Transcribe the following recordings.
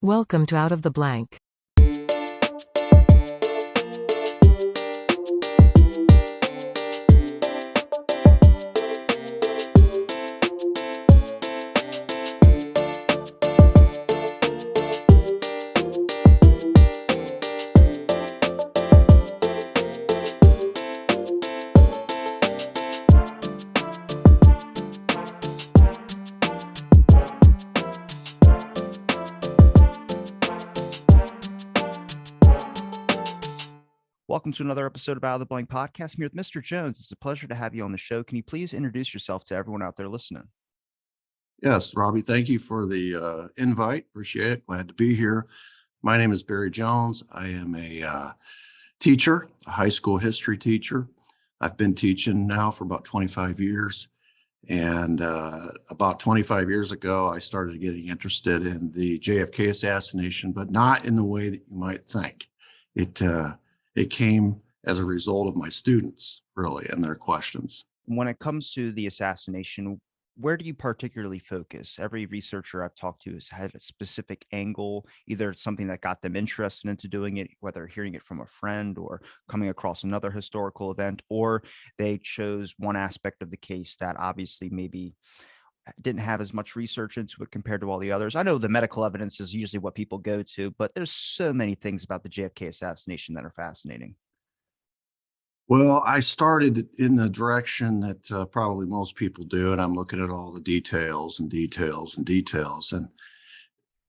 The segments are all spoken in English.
Welcome to Out of the Blank. Welcome to another episode of Out of the Blank podcast. I'm here with Mr. Jones. It's a pleasure to have you on the show. Can you please introduce yourself to everyone out there listening? Yes, Robbie, thank you for the invite. Appreciate it. Glad to be here. My name is Barry Jones. I am a teacher, a high school history teacher. I've been teaching now for about 25 years. And about 25 years ago, I started getting interested in the JFK assassination, but not in the way that you might think. It came as a result of my students, really, and their questions. When it comes to the assassination, where do you particularly focus? Every researcher I've talked to has had a specific angle, either something that got them interested into doing it, whether hearing it from a friend or coming across another historical event, or they chose one aspect of the case that obviously maybe didn't have as much research into it compared to all the others. I know the medical evidence is usually what people go to, but there's so many things about the JFK assassination that are fascinating. Well, I started in the direction that probably most people do, and I'm looking at all the details and details and details. And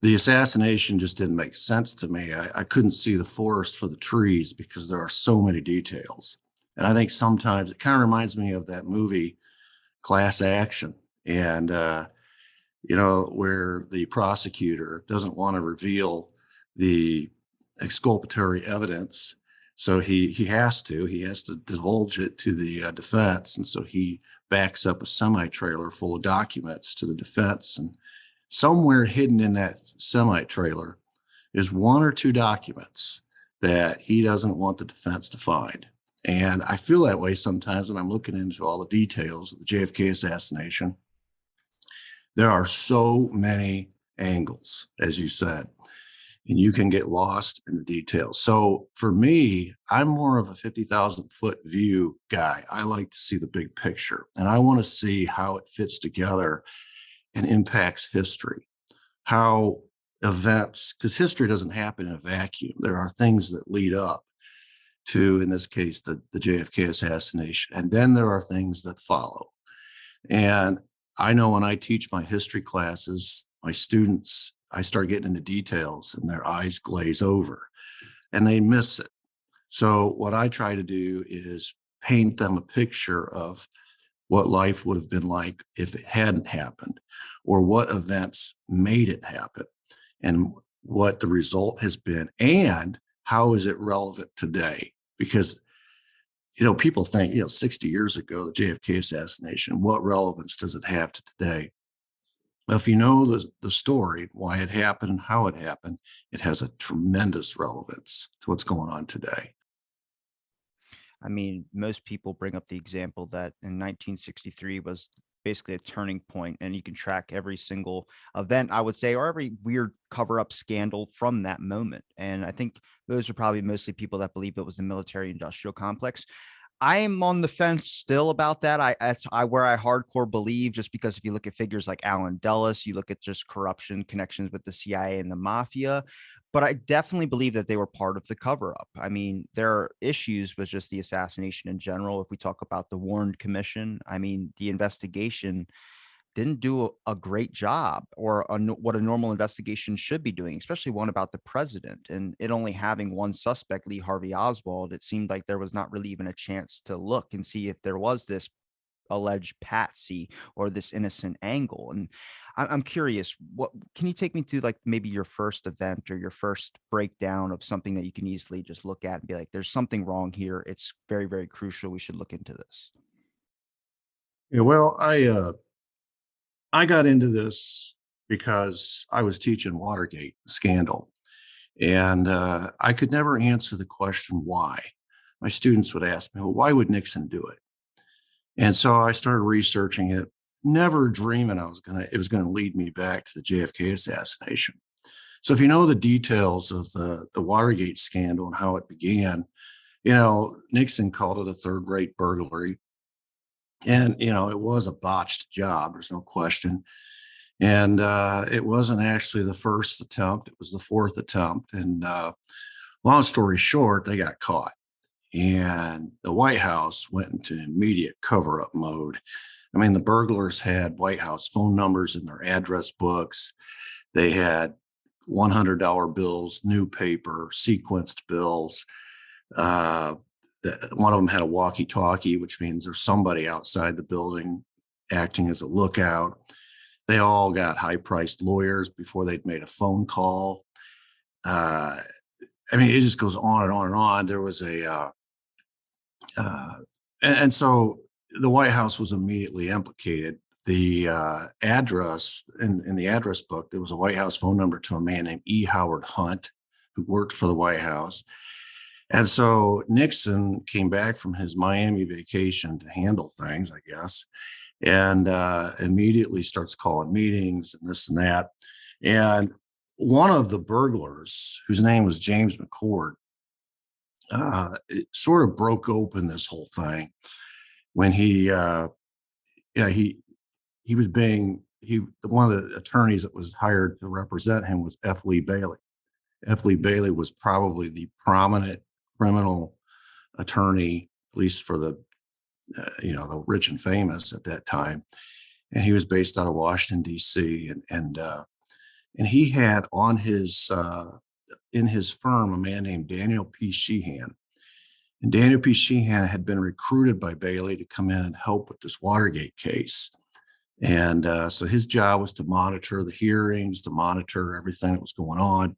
the assassination just didn't make sense to me. I couldn't see the forest for the trees because there are so many details. And I think sometimes it kind of reminds me of that movie, Class Action, and where the prosecutor doesn't want to reveal the exculpatory evidence. So he has to divulge it to the defense. And so he backs up a semi-trailer full of documents to the defense. And somewhere hidden in that semi-trailer is one or two documents that he doesn't want the defense to find. And I feel that way sometimes when I'm looking into all the details of the JFK assassination. There are so many angles, as you said, and you can get lost in the details. So for me, I'm more of a 50,000 foot view guy. I like to see the big picture, and I want to see how it fits together and impacts history, how events, because history doesn't happen in a vacuum. There are things that lead up to, in this case, the JFK assassination, and then there are things that follow. And I know when I teach my history classes, my students, I start getting into details and their eyes glaze over and they miss it. So what I try to do is paint them a picture of what life would have been like if it hadn't happened, or what events made it happen, and what the result has been, and how is it relevant today? Because people think, 60 years ago, the JFK assassination, what relevance does it have to today? If you know the story, why it happened and how it happened, it has a tremendous relevance to what's going on today. I mean, most people bring up the example that in 1963 was basically a turning point, and you can track every single event, I would say, or every weird cover up scandal from that moment. And I think those are probably mostly people that believe it was the military industrial complex. I am on the fence still about that. That's where I hardcore believe, just because if you look at figures like Allen Dulles, you look at just corruption connections with the CIA and the mafia, but I definitely believe that they were part of the cover up. I mean, there are issues with just the assassination in general. If we talk about the Warren Commission, I mean, the investigation didn't do a great job, or what a normal investigation should be doing, especially one about the president. And it only having one suspect, Lee Harvey Oswald, it seemed like there was not really even a chance to look and see if there was this alleged patsy or this innocent angle. And I'm curious, what can you take me through, like maybe your first event or your first breakdown of something that you can easily just look at and be like, there's something wrong here. It's very, very crucial. We should look into this. Yeah, well, I got into this because I was teaching Watergate scandal, and I could never answer the question why. My students would ask me, well, why would Nixon do it? And so I started researching it, never dreaming it was going to lead me back to the JFK assassination. So if you know the details of the Watergate scandal and how it began, Nixon called it a third-rate burglary. And, it was a botched job, there's no question. And it wasn't actually the first attempt, it was the fourth attempt. And long story short, they got caught. And the White House went into immediate cover up mode. I mean, the burglars had White House phone numbers in their address books. They had $100 bills, new paper, sequenced bills. Uh, One of them had a walkie talkie, which means there's somebody outside the building acting as a lookout. They all got high priced lawyers before they'd made a phone call. Uh, I mean, it just goes on and on and on. There was and so the White House was immediately implicated. The address in the address book, there was a White House phone number to a man named E. Howard Hunt, who worked for the White House. And so Nixon came back from his Miami vacation to handle things, I guess, and immediately starts calling meetings and this and that. And one of the burglars, whose name was James McCord, it sort of broke open this whole thing when he was being one of the attorneys that was hired to represent him was F. Lee Bailey. F. Lee Bailey was probably the prominent criminal attorney, at least for the rich and famous at that time, and he was based out of Washington D.C. and he had on his in his firm a man named Daniel P. Sheehan. And Daniel P. Sheehan had been recruited by Bailey to come in and help with this Watergate case. And so his job was to monitor the hearings, to monitor everything that was going on.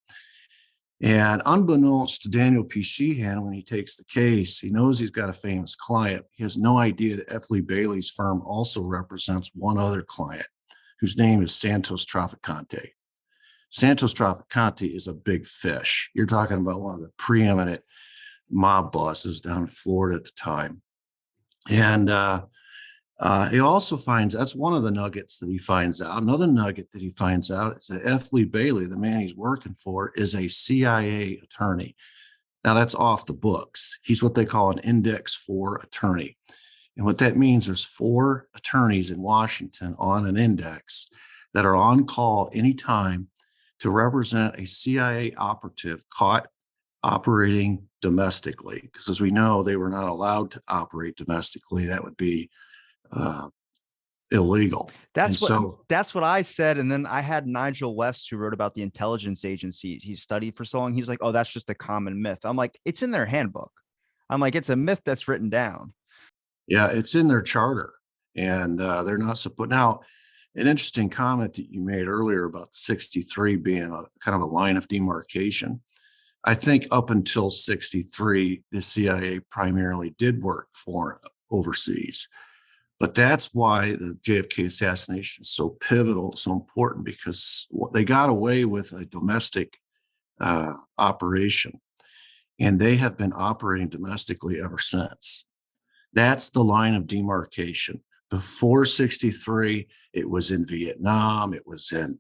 And unbeknownst to Daniel P. Sheehan, when he takes the case, he knows he's got a famous client. He has no idea that F. Lee Bailey's firm also represents one other client, whose name is Santos Trafficante. Santos Trafficante is a big fish. You're talking about one of the preeminent mob bosses down in Florida at the time. And he also finds, that's one of the nuggets that he finds out. Another nugget that he finds out is that F. Lee Bailey, the man he's working for, is a CIA attorney. Now that's off the books. He's what they call an Index 4 attorney. And what that means, there's 4 attorneys in Washington on an index that are on call anytime to represent a CIA operative caught operating domestically. Because as we know, they were not allowed to operate domestically. That would be illegal. That's what I said. And then I had Nigel West, who wrote about the intelligence agencies he studied for so long. He's like, oh, that's just a common myth. I'm like, it's in their handbook. I'm like, it's a myth that's written down. Yeah, it's in their charter, and they're not supposed. Now, an interesting comment that you made earlier about 63 being a kind of a line of demarcation. I think up until 63, the CIA primarily did work for overseas. But that's why the JFK assassination is so pivotal, so important, because they got away with a domestic operation, and they have been operating domestically ever since. That's the line of demarcation. Before 63, it was in Vietnam, it was in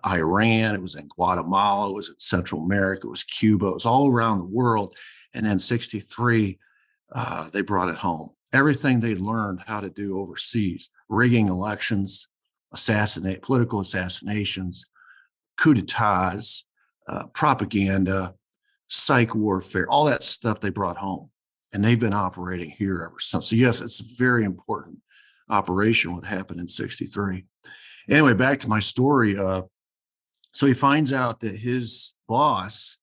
Iran, it was in Guatemala, it was in Central America, it was Cuba, it was all around the world. And then 63, they brought it home. Everything they learned how to do overseas, rigging elections, political assassinations, coup d'etats, propaganda, psych warfare, all that stuff they brought home. And they've been operating here ever since. So yes, it's a very important operation, what happened in 63. Anyway, back to my story. So he finds out that his boss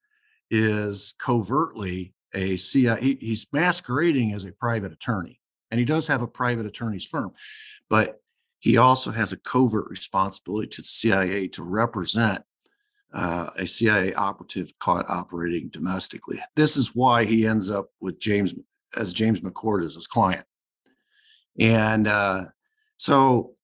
is covertly a CIA. He's masquerading as a private attorney, and he does have a private attorney's firm, but he also has a covert responsibility to the CIA to represent a CIA operative caught operating domestically. This is why he ends up with James McCord as his client. And so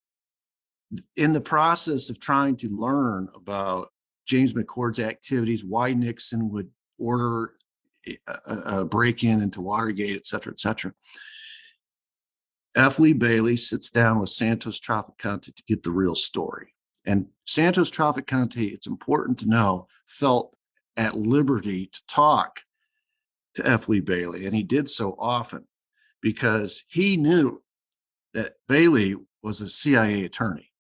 in the process of trying to learn about James McCord's activities, why Nixon would order a break-in into Watergate, et cetera, F. Lee Bailey sits down with Santos Trafficante to get the real story. And Santos Trafficante, it's important to know, felt at liberty to talk to F. Lee Bailey. And he did so often because he knew that Bailey was a CIA attorney.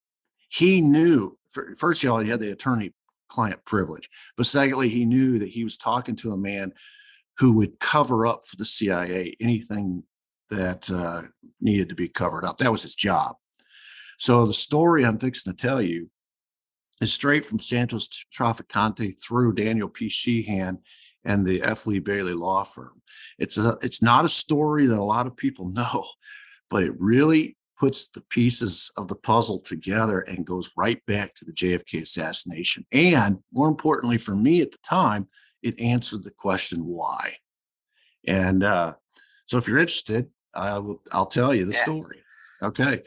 He knew, first of all, he had the attorney-client privilege, but secondly, he knew that he was talking to a man who would cover up for the CIA anything that needed to be covered up. That was his job. So the story I'm fixing to tell you is straight from Santos Trafficante through Daniel P. Sheehan and the F. Lee Bailey law firm. It's not a story that a lot of people know, but it really puts the pieces of the puzzle together and goes right back to the JFK assassination. And more importantly for me at the time, it answered the question why. And so if you're interested, I'll tell you the story. Okay.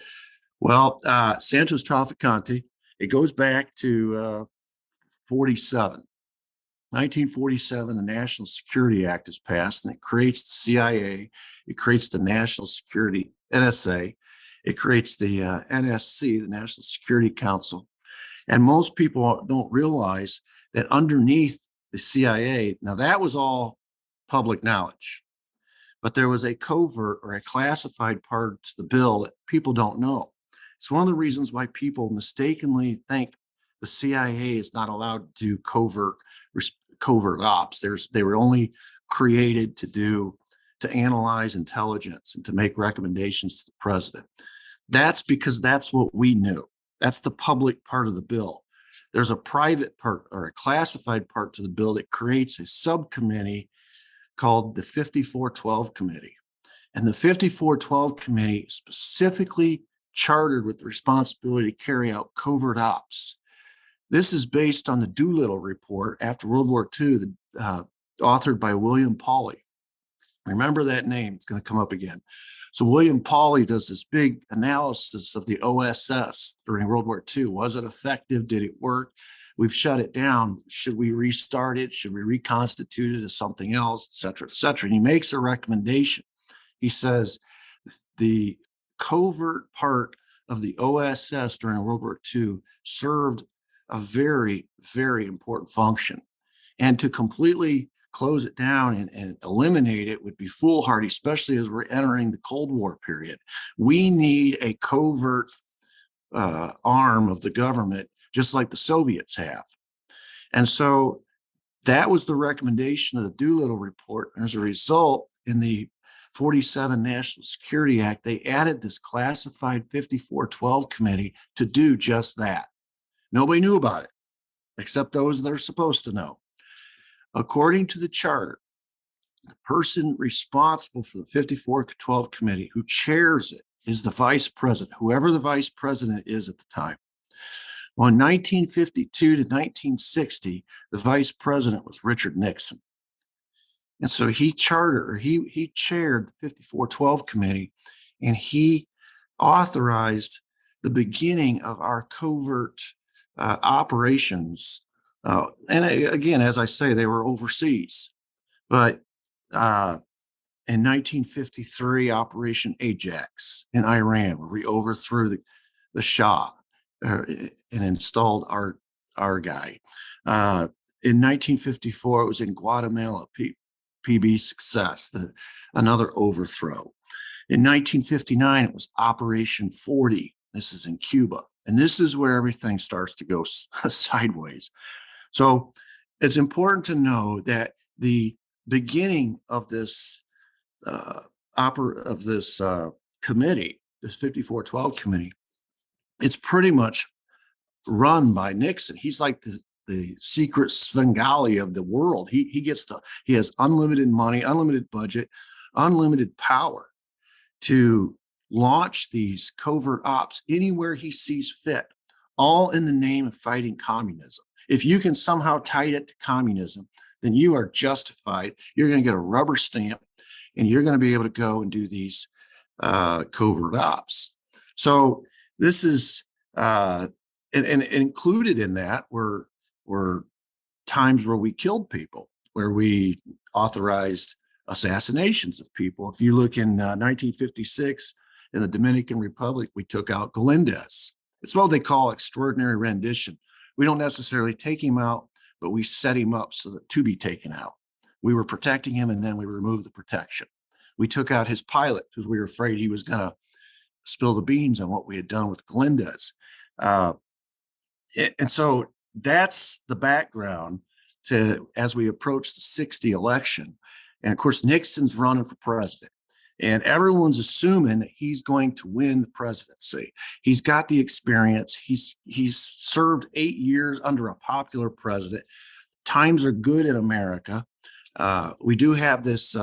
Well, Santos Trafficante, it goes back to 1947, the National Security Act is passed, and it creates the CIA, it creates the National Security, NSA, it creates the NSC, the National Security Council. And most people don't realize that underneath the CIA, now that was all public knowledge, but there was a covert or a classified part to the bill that people don't know. It's one of the reasons why people mistakenly think the CIA is not allowed to do covert ops. They were only created to analyze intelligence and to make recommendations to the president. That's because that's what we knew. That's the public part of the bill. There's a private part or a classified part to the bill that creates a subcommittee called the 5412 Committee. And the 5412 Committee specifically chartered with the responsibility to carry out covert ops. This is based on the Doolittle report after World War II, authored by William Pauley. Remember that name, it's going to come up again. So William Pauley does this big analysis of the OSS during World War II. Was it effective? Did it work? We've shut it down. Should we restart it? Should we reconstitute it as something else, et cetera, et cetera? And he makes a recommendation. He says the covert part of the OSS during World War II served a very, very important function. And to completely close it down and eliminate it would be foolhardy, especially as we're entering the Cold War period. We need a covert arm of the government, just like the Soviets have. And so that was the recommendation of the Doolittle report. And as a result, in the 47 National Security Act, they added this classified 5412 committee to do just that. Nobody knew about it, except those that are supposed to know. According to the charter, the person responsible for the 5412 committee who chairs it is the vice president, whoever the vice president is at the time. Well, in 1952 to 1960, the vice president was Richard Nixon. And so he chaired the 5412 committee, and he authorized the beginning of our covert operations. And again, as I say, they were overseas. But in 1953, Operation Ajax in Iran, where we overthrew the Shah and installed our guy. In 1954, it was in Guatemala, PB Success, another overthrow. In 1959, it was Operation 40. This is in Cuba. And this is where everything starts to go sideways. So it's important to know that the beginning of this committee, this 5412 committee, it's pretty much run by Nixon. He's like the secret Svengali of the world. He has unlimited money, unlimited budget, unlimited power to launch these covert ops anywhere he sees fit, all in the name of fighting communism. If you can somehow tie it to communism, then you are justified. You're going to get a rubber stamp, and you're going to be able to go and do these covert ops. So this is, and included in that were times where we killed people, where we authorized assassinations of people. If you look in 1956 in the Dominican Republic, we took out Galindez. It's what they call extraordinary rendition. We don't necessarily take him out, but we set him up so that to be taken out. We were protecting him, and then we removed the protection. We took out his pilot because we were afraid he was going to spill the beans on what we had done with Glendez. Uh, and so that's the background to as we approach the 60 election. And of course, Nixon's running for president. And everyone's assuming that he's going to win the presidency. He's got the experience. He's served 8 years under a popular president. Times are good in America. We do have this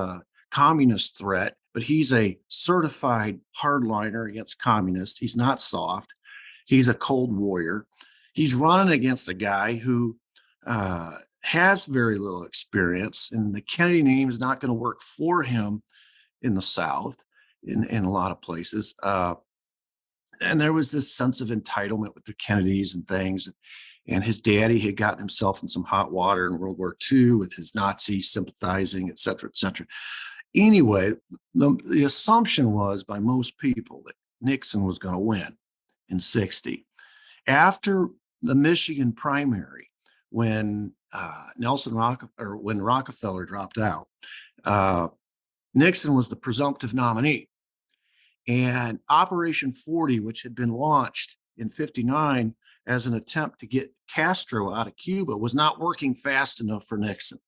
communist threat, but he's a certified hardliner against communists. He's not soft. He's a cold warrior. He's running against a guy who has very little experience, and the Kennedy name is not going to work for him in the South, in a lot of places. And there was this sense of entitlement with the Kennedys and things. And his daddy had gotten himself in some hot water in World War II with his Nazi sympathizing, et cetera, et cetera. Anyway, the assumption was by most people that Nixon was going to win in 60. After the Michigan primary, when when Rockefeller dropped out, Nixon was the presumptive nominee. And Operation 40, which had been launched in 59 as an attempt to get Castro out of Cuba, was not working fast enough for Nixon.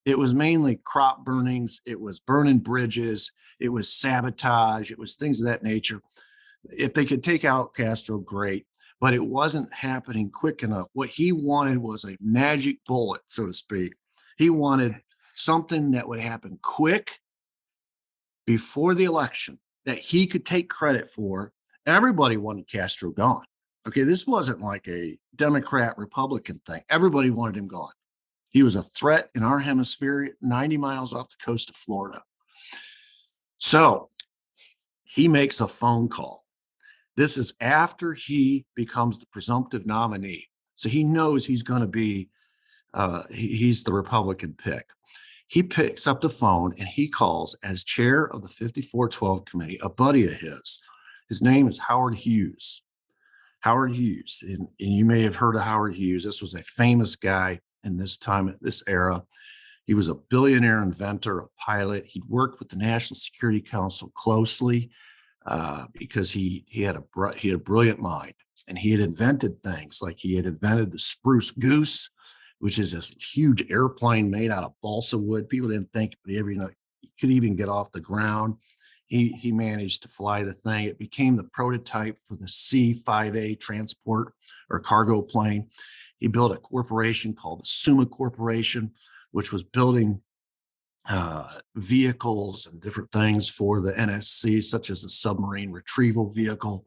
It was mainly crop burnings, it was burning bridges, it was sabotage, it was things of that nature. If they could take out Castro, great, but it wasn't happening quick enough. What he wanted was a magic bullet, so to speak. He wanted something that would happen quick before the election that he could take credit for. Everybody wanted Castro gone. Okay, this wasn't like a Democrat Republican thing. Everybody wanted him gone. He was a threat in our hemisphere, 90 miles off the coast of Florida. So he makes a phone call. This is after he becomes the presumptive nominee. So he knows he's going to be, he's the Republican pick. He picks up the phone and he calls as chair of the 5412 committee, a buddy of his. His name is Howard Hughes. Howard Hughes, and you may have heard of Howard Hughes. This was a famous guy in this time, this era. He was a billionaire inventor, a pilot. He'd worked with the National Security Council closely because he had a brilliant mind, and he had invented things like he had invented the Spruce Goose, which is this huge airplane made out of balsa wood. People didn't think he could even get off the ground. He managed to fly the thing. It became the prototype for the C-5A transport or cargo plane. He built a corporation called the Summa Corporation, which was building vehicles and different things for the NSC, such as a submarine retrieval vehicle.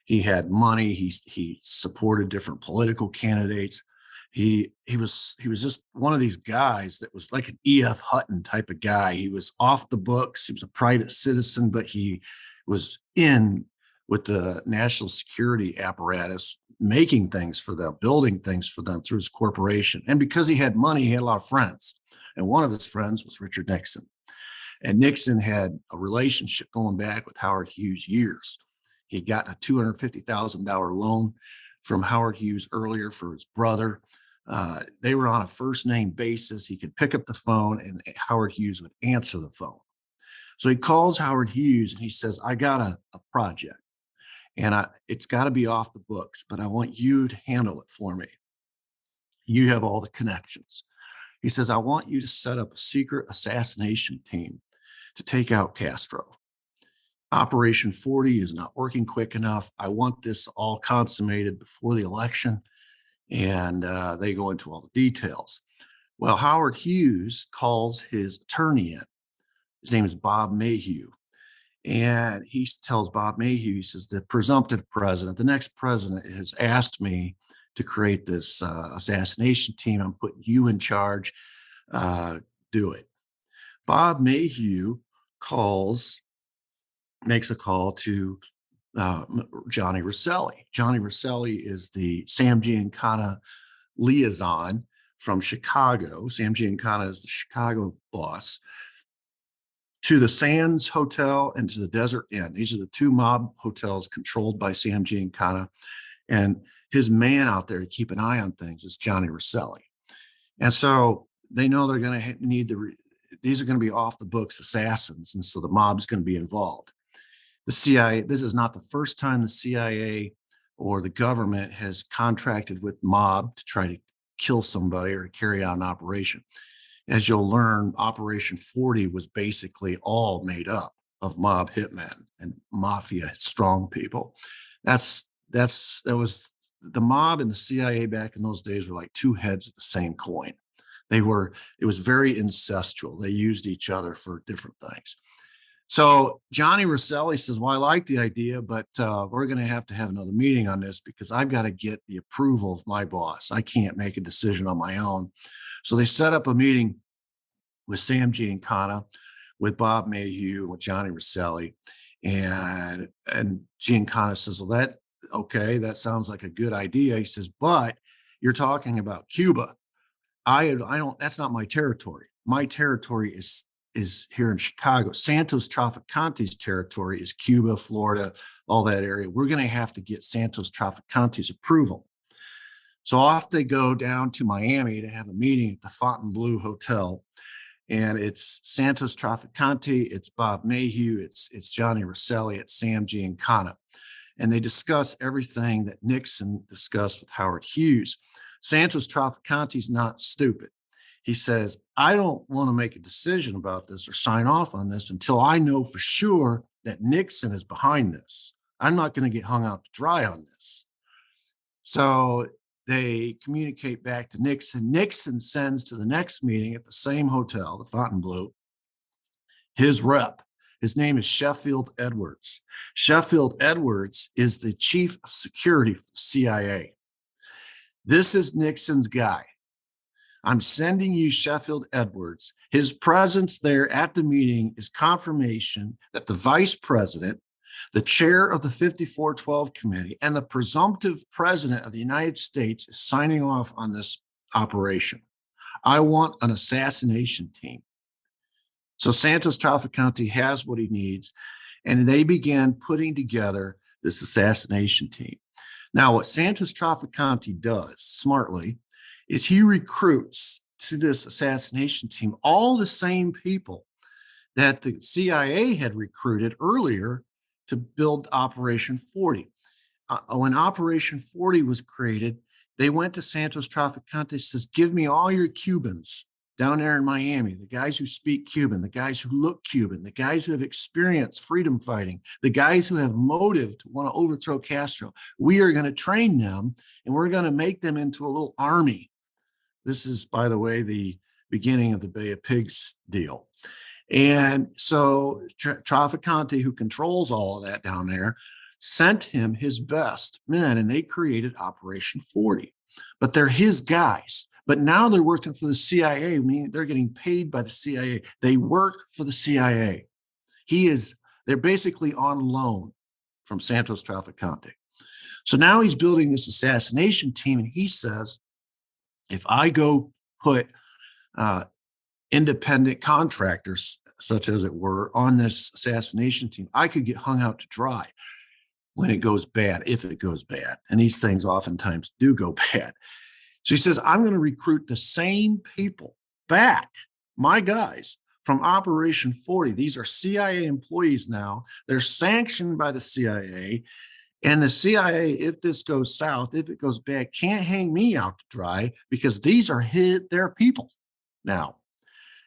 He had money. He supported different political candidates. He was just one of these guys that was like an E.F. Hutton type of guy. He was off the books. He was a private citizen, but he was in with the national security apparatus, making things for them, building things for them through his corporation. And because he had money, he had a lot of friends. And one of his friends was Richard Nixon. And Nixon had a relationship going back with Howard Hughes years. He'd gotten a $250,000 loan from Howard Hughes earlier for his brother. They were on a first name basis. He could pick up the phone and Howard Hughes would answer the phone. So he calls Howard Hughes and he says, I got a project and it's got to be off the books, but I want you to handle it for me. You have all the connections. He says, I want you to set up a secret assassination team to take out Castro. Operation 40 is not working quick enough. I want this all consummated before the election. And they go into all the details. Well, Howard Hughes calls his attorney in. His name is Bob Mayhew. And he tells Bob Mayhew, he says, the presumptive president, the next president has asked me to create this assassination team. I'm putting you in charge. Do it. Bob Mayhew makes a call to Johnny Rosselli. Johnny Rosselli is the Sam Giancana liaison from Chicago. Sam Giancana is the Chicago boss, to the Sands Hotel and to the Desert Inn. These are the two mob hotels controlled by Sam Giancana. And his man out there to keep an eye on things is Johnny Rosselli. And so they know they're going to need these are going to be off the books assassins. And so the mob's going to be involved. The CIA, this is not the first time the CIA or the government has contracted with mob to try to kill somebody or to carry out an operation. As you'll learn, Operation 40 was basically all made up of mob hitmen and mafia strong people. That was the mob and the CIA back in those days were like two heads of the same coin. It was very incestual. They used each other for different things. So Johnny Rosselli says, well, I like the idea, but we're going to have another meeting on this because I've got to get the approval of my boss. I can't make a decision on my own. So they set up a meeting with Sam Giancana, with Bob Mayhew, with Johnny Rosselli. And Giancana says, well, that sounds like a good idea. He says, but you're talking about Cuba. I don't, that's not my territory. My territory is here in Chicago. Santos Traficante's territory is Cuba, Florida, all that area. We're going to have to get Santos Traficante's approval. So off they go down to Miami to have a meeting at the Fontainebleau Hotel. And it's Santos Traficante, it's Bob Mayhew, it's Johnny Rosselli, it's Sam Giancana. And they discuss everything that Nixon discussed with Howard Hughes. Santos Traficante's not stupid. He says, I don't want to make a decision about this or sign off on this until I know for sure that Nixon is behind this. I'm not going to get hung out to dry on this. So they communicate back to Nixon. Nixon sends to the next meeting at the same hotel, the Fontainebleau, his rep. His name is Sheffield Edwards. Sheffield Edwards is the chief of security for the CIA. This is Nixon's guy. I'm sending you Sheffield Edwards. His presence there at the meeting is confirmation that the vice president, the chair of the 5412 committee, and the presumptive president of the United States is signing off on this operation. I want an assassination team. So Santos Traficante has what he needs, and they began putting together this assassination team. Now, what Santos Traficante does smartly is he recruits to this assassination team all the same people that the CIA had recruited earlier to build Operation 40. When Operation 40 was created, they went to Santos Traficante, says, give me all your Cubans down there in Miami, the guys who speak Cuban, the guys who look Cuban, the guys who have experienced freedom fighting, the guys who have motive to want to overthrow Castro. We are going to train them and we're going to make them into a little army. This is, by the way, the beginning of the Bay of Pigs deal. And so Traficante, who controls all of that down there, sent him his best men, and they created Operation 40. But they're his guys. But now they're working for the CIA, meaning they're getting paid by the CIA. They work for the CIA. They're basically on loan from Santos Traficante. So now he's building this assassination team, and he says, if I go put independent contractors, such as it were, on this assassination team, I could get hung out to dry when it goes bad, if it goes bad. And these things oftentimes do go bad. So he says, I'm going to recruit the same people back, my guys, from Operation 40. These are CIA employees now. They're sanctioned by the CIA. And the CIA, if this goes south, if it goes bad, can't hang me out to dry because these are their people now.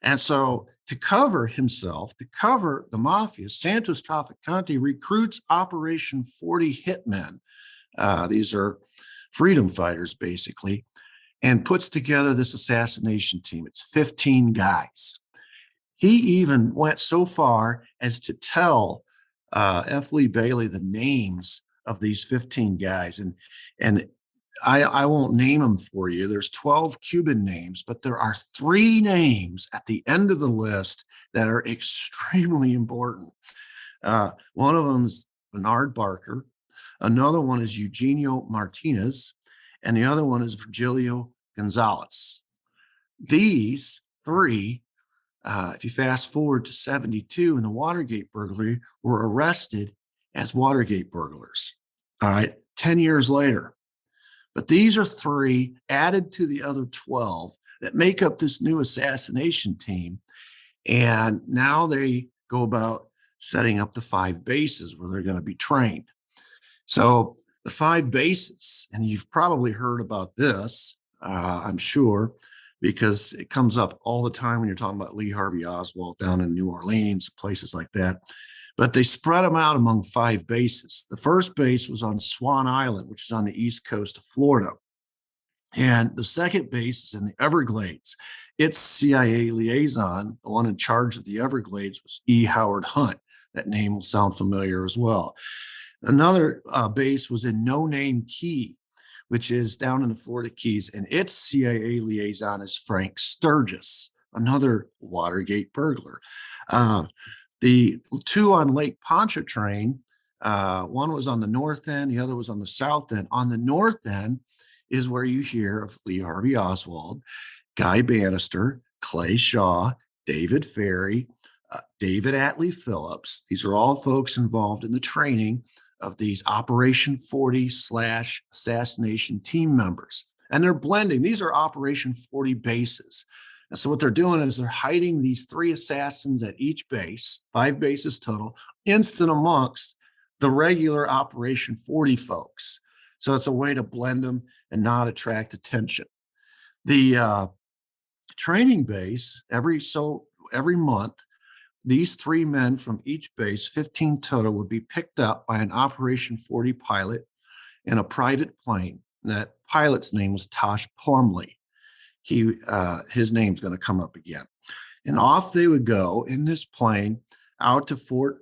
And so to cover himself, to cover the mafia, Santos Traficante recruits Operation 40 hitmen. These are freedom fighters, basically, and puts together this assassination team. It's 15 guys. He even went so far as to tell F. Lee Bailey the names of these 15 guys. And I won't name them for you. There's 12 Cuban names, but there are 3 names at the end of the list that are extremely important. One of them is Bernard Barker. Another one is Eugenio Martinez. And the other one is Virgilio Gonzalez. These 3, if you fast forward to 72 in the Watergate burglary, were arrested as Watergate burglars. All right. 10 years later. But these are 3 added to the other 12 that make up this new assassination team. And now they go about setting up the 5 bases where they're going to be trained. So the 5 bases, and you've probably heard about this, I'm sure, because it comes up all the time when you're talking about Lee Harvey Oswald down in New Orleans, places like that. But they spread them out among 5 bases. The first base was on Swan Island, which is on the east coast of Florida. And the second base is in the Everglades. Its CIA liaison, the one in charge of the Everglades, was E. Howard Hunt. That name will sound familiar as well. Another base was in No Name Key, which is down in the Florida Keys, and its CIA liaison is Frank Sturgis, another Watergate burglar. The 2 on Lake Pontchartrain, one was on the north end, the other was on the south end. On the north end is where you hear of Lee Harvey Oswald, Guy Bannister, Clay Shaw, David Ferry, David Atlee Phillips. These are all folks involved in the training of these Operation 40/assassination team members. And they're blending. These are Operation 40 bases. And so what they're doing is they're hiding these 3 assassins at each base, 5 bases total, instant amongst the regular Operation 40 folks. So it's a way to blend them and not attract attention. The training base, every month, these 3 men from each base, 15 total, would be picked up by an Operation 40 pilot in a private plane. And that pilot's name was Tosh Plumley. His name's going to come up again. And off they would go in this plane out to Fort,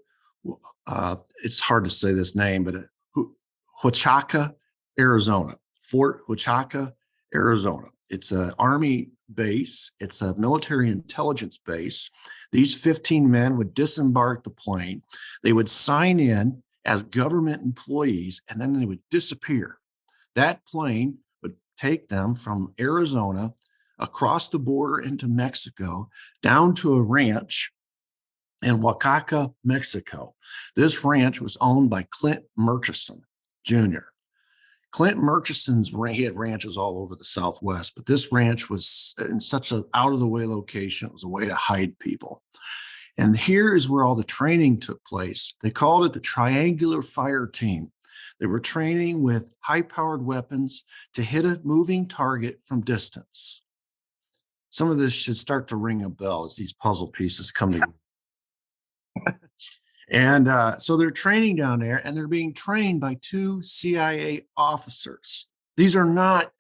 it's hard to say this name, but Huachaca, Arizona. Fort Huachaca, Arizona. It's an Army base. It's a military intelligence base. These 15 men would disembark the plane. They would sign in as government employees, and then they would disappear. That plane would take them from Arizona across the border into Mexico, down to a ranch in Oaxaca, Mexico. This ranch was owned by Clint Murchison Jr. Clint Murchison's, he had ranches all over the Southwest, but this ranch was in such an out-of-the-way location. It was a way to hide people. And here is where all the training took place. They called it the Triangular Fire Team. They were training with high-powered weapons to hit a moving target from distance. Some of this should start to ring a bell as these puzzle pieces come together. And so they're training down there, and they're being trained by 2 CIA officers. These are not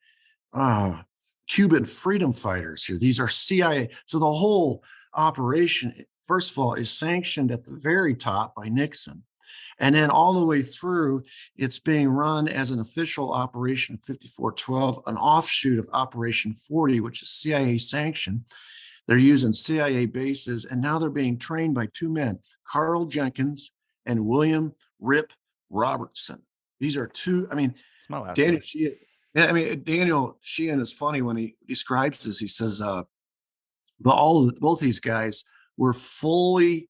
Cuban freedom fighters here. These are CIA. So the whole operation, first of all, is sanctioned at the very top by Nixon. And then all the way through, it's being run as an official Operation 5412, an offshoot of Operation 40, which is CIA sanctioned. They're using CIA bases, and now they're being trained by 2 men, Carl Jenkins and William Rip Robertson. These are 2, I mean, It's my last Daniel name. Sheehan, yeah, I mean, Daniel Sheehan is funny when he describes this. He says, but both these guys were full-time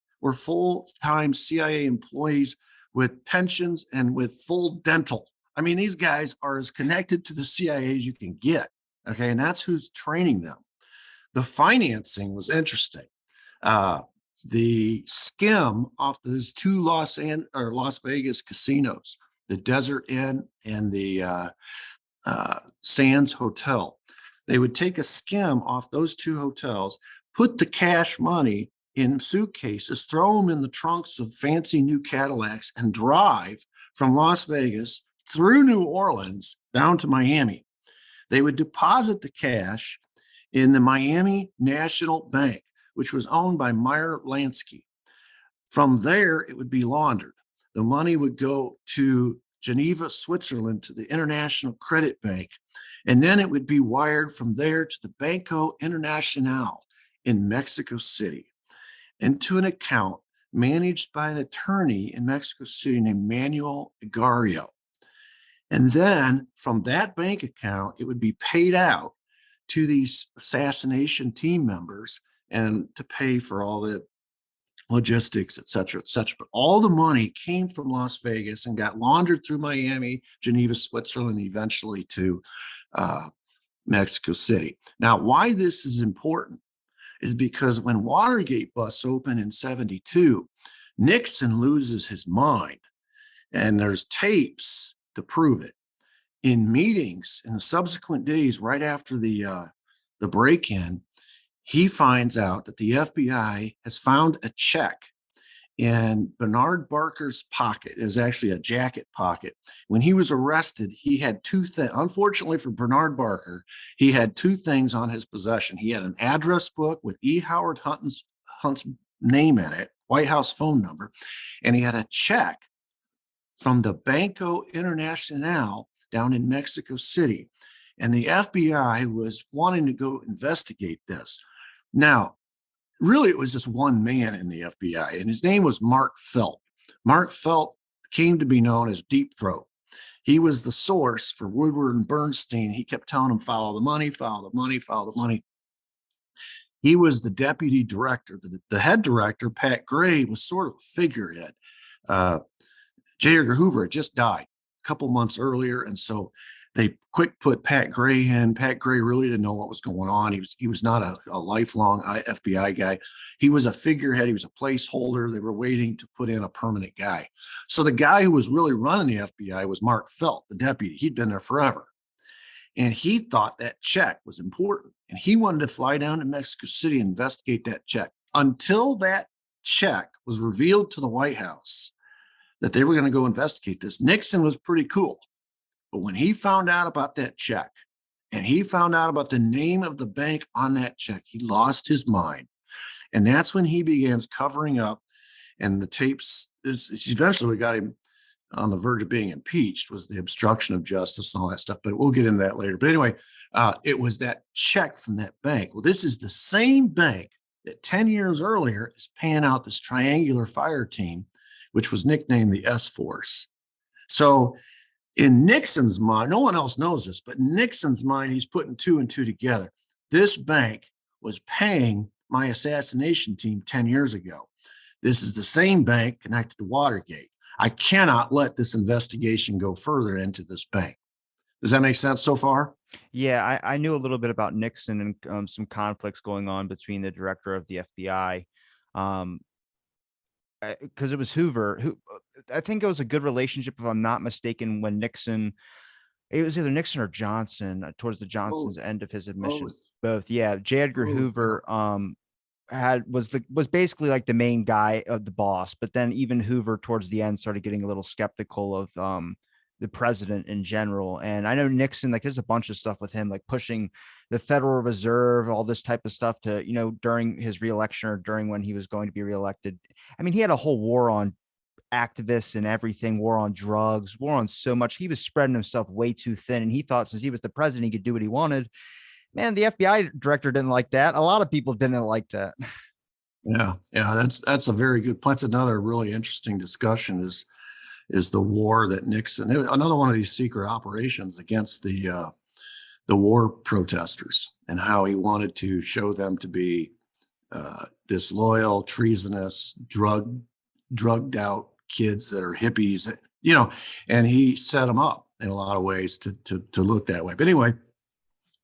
CIA employees with pensions and with full dental. I mean, these guys are as connected to the CIA as you can get. Okay. And that's who's training them. The financing was interesting. The skim off those 2 Las Vegas casinos, the Desert Inn and the Sands Hotel, they would take a skim off those 2 hotels, put the cash money in suitcases, throw them in the trunks of fancy new Cadillacs, and drive from Las Vegas through New Orleans down to Miami. They would deposit the cash in the Miami National Bank, which was owned by Meyer Lansky. From there, it would be laundered. The money would go to Geneva, Switzerland, to the International Credit Bank, and then it would be wired from there to the Banco Internacional in Mexico City, into an account managed by an attorney in Mexico City named Manuel Igario. And then from that bank account, it would be paid out to these assassination team members and to pay for all the logistics, et cetera, et cetera. But all the money came from Las Vegas and got laundered through Miami, Geneva, Switzerland, eventually to Mexico City. Now, why this is important is because when Watergate busts open in 72, Nixon loses his mind, and there's tapes to prove it. In meetings in the subsequent days, right after the break-in, he finds out that the FBI has found a check in Bernard Barker's pocket. It is actually a jacket pocket. When he was arrested, he had two things. Unfortunately for Bernard Barker, he had two things on his possession. He had an address book with E. Howard Hunt's name in it, White House phone number, and he had a check from the Banco Internacional down in Mexico City. And the FBI was wanting to go investigate this. Now, really, it was just one man in the FBI, and his name was Mark Felt. Mark Felt came to be known as Deep Throat. He was the source for Woodward and Bernstein. He kept telling them, follow the money, follow the money, follow the money. He was the deputy director. The head director, Pat Gray, was sort of a figurehead. J. Edgar Hoover had just died a couple months earlier, and so they quick put Pat Gray in. Pat Gray really didn't know what was going on. He was not a lifelong FBI guy. He was a figurehead. He was a placeholder. They were waiting to put in a permanent guy. So the guy who was really running the FBI was Mark Felt, the deputy. He'd been there forever. And he thought that check was important. And he wanted to fly down to Mexico City and investigate that check. Until that check was revealed to the White House that they were going to go investigate this, Nixon was pretty cool. But when he found out about that check and he found out about the name of the bank on that check, he lost his mind. And that's when he begins covering up, and the tapes, eventually we got him on the verge of being impeached, was the obstruction of justice and all that stuff. But we'll get into that later. But anyway, it was that check from that bank. Well, this is the same bank that 10 years earlier is paying out this triangular fire team, which was nicknamed the S-Force. So in Nixon's mind, no one else knows this, but in Nixon's mind, he's putting two and two together. This bank was paying my assassination team 10 years ago. This is the same bank connected to Watergate. I cannot let this investigation go further into this bank. Does that make sense so far? Yeah, I knew a little bit about Nixon and some conflicts going on between the director of the FBI. Because it was Hoover who, I think it was a good relationship, if I'm not mistaken, when Nixon, it was either Nixon or Johnson, towards the Johnson's end of his admission. Both. Yeah. J. Edgar Hoover was basically like the main guy of the boss, but then even Hoover towards the end started getting a little skeptical of the president in general. And I know Nixon, like there's a bunch of stuff with him, like pushing the Federal Reserve, all this type of stuff to, during his reelection or during when he was going to be reelected. I mean, he had a whole war on activists and everything, war on drugs, war on so much. He was spreading himself way too thin. And he thought since he was the president, he could do what he wanted. Man, the FBI director didn't like that. A lot of people didn't like that. Yeah. That's a very good point. That's another really interesting discussion is the war that Nixon, another one of these secret operations against the war protesters, and how he wanted to show them to be disloyal, treasonous, drugged out kids that are hippies, and he set them up in a lot of ways to look that way. But anyway,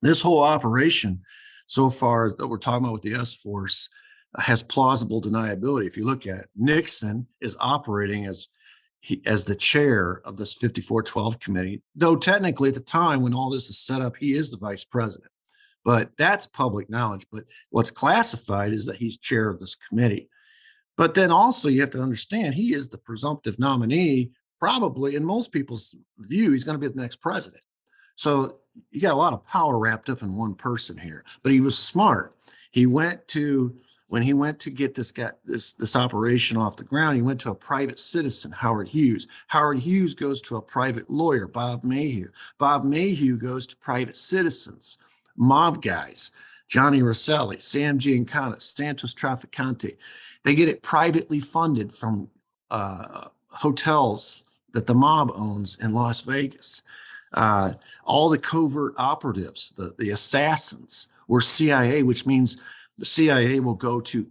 this whole operation so far that we're talking about with the S-Force has plausible deniability. If you look at it, Nixon is operating as the chair of this 5412 committee, though technically at the time when all this is set up, he is the vice president. But that's public knowledge. But what's classified is that he's chair of this committee. But then also you have to understand he is the presumptive nominee. Probably in most people's view, he's going to be the next president. So you got a lot of power wrapped up in one person here. But he was smart. When he went to get this operation off the ground, he went to a private citizen, Howard Hughes. Howard Hughes goes to a private lawyer, Bob Mayhew. Bob Mayhew goes to private citizens, mob guys, Johnny Rosselli, Sam Giancana, Santos Trafficante. They get it privately funded from hotels that the mob owns in Las Vegas. All the covert operatives, the assassins, were CIA, which means the CIA will go to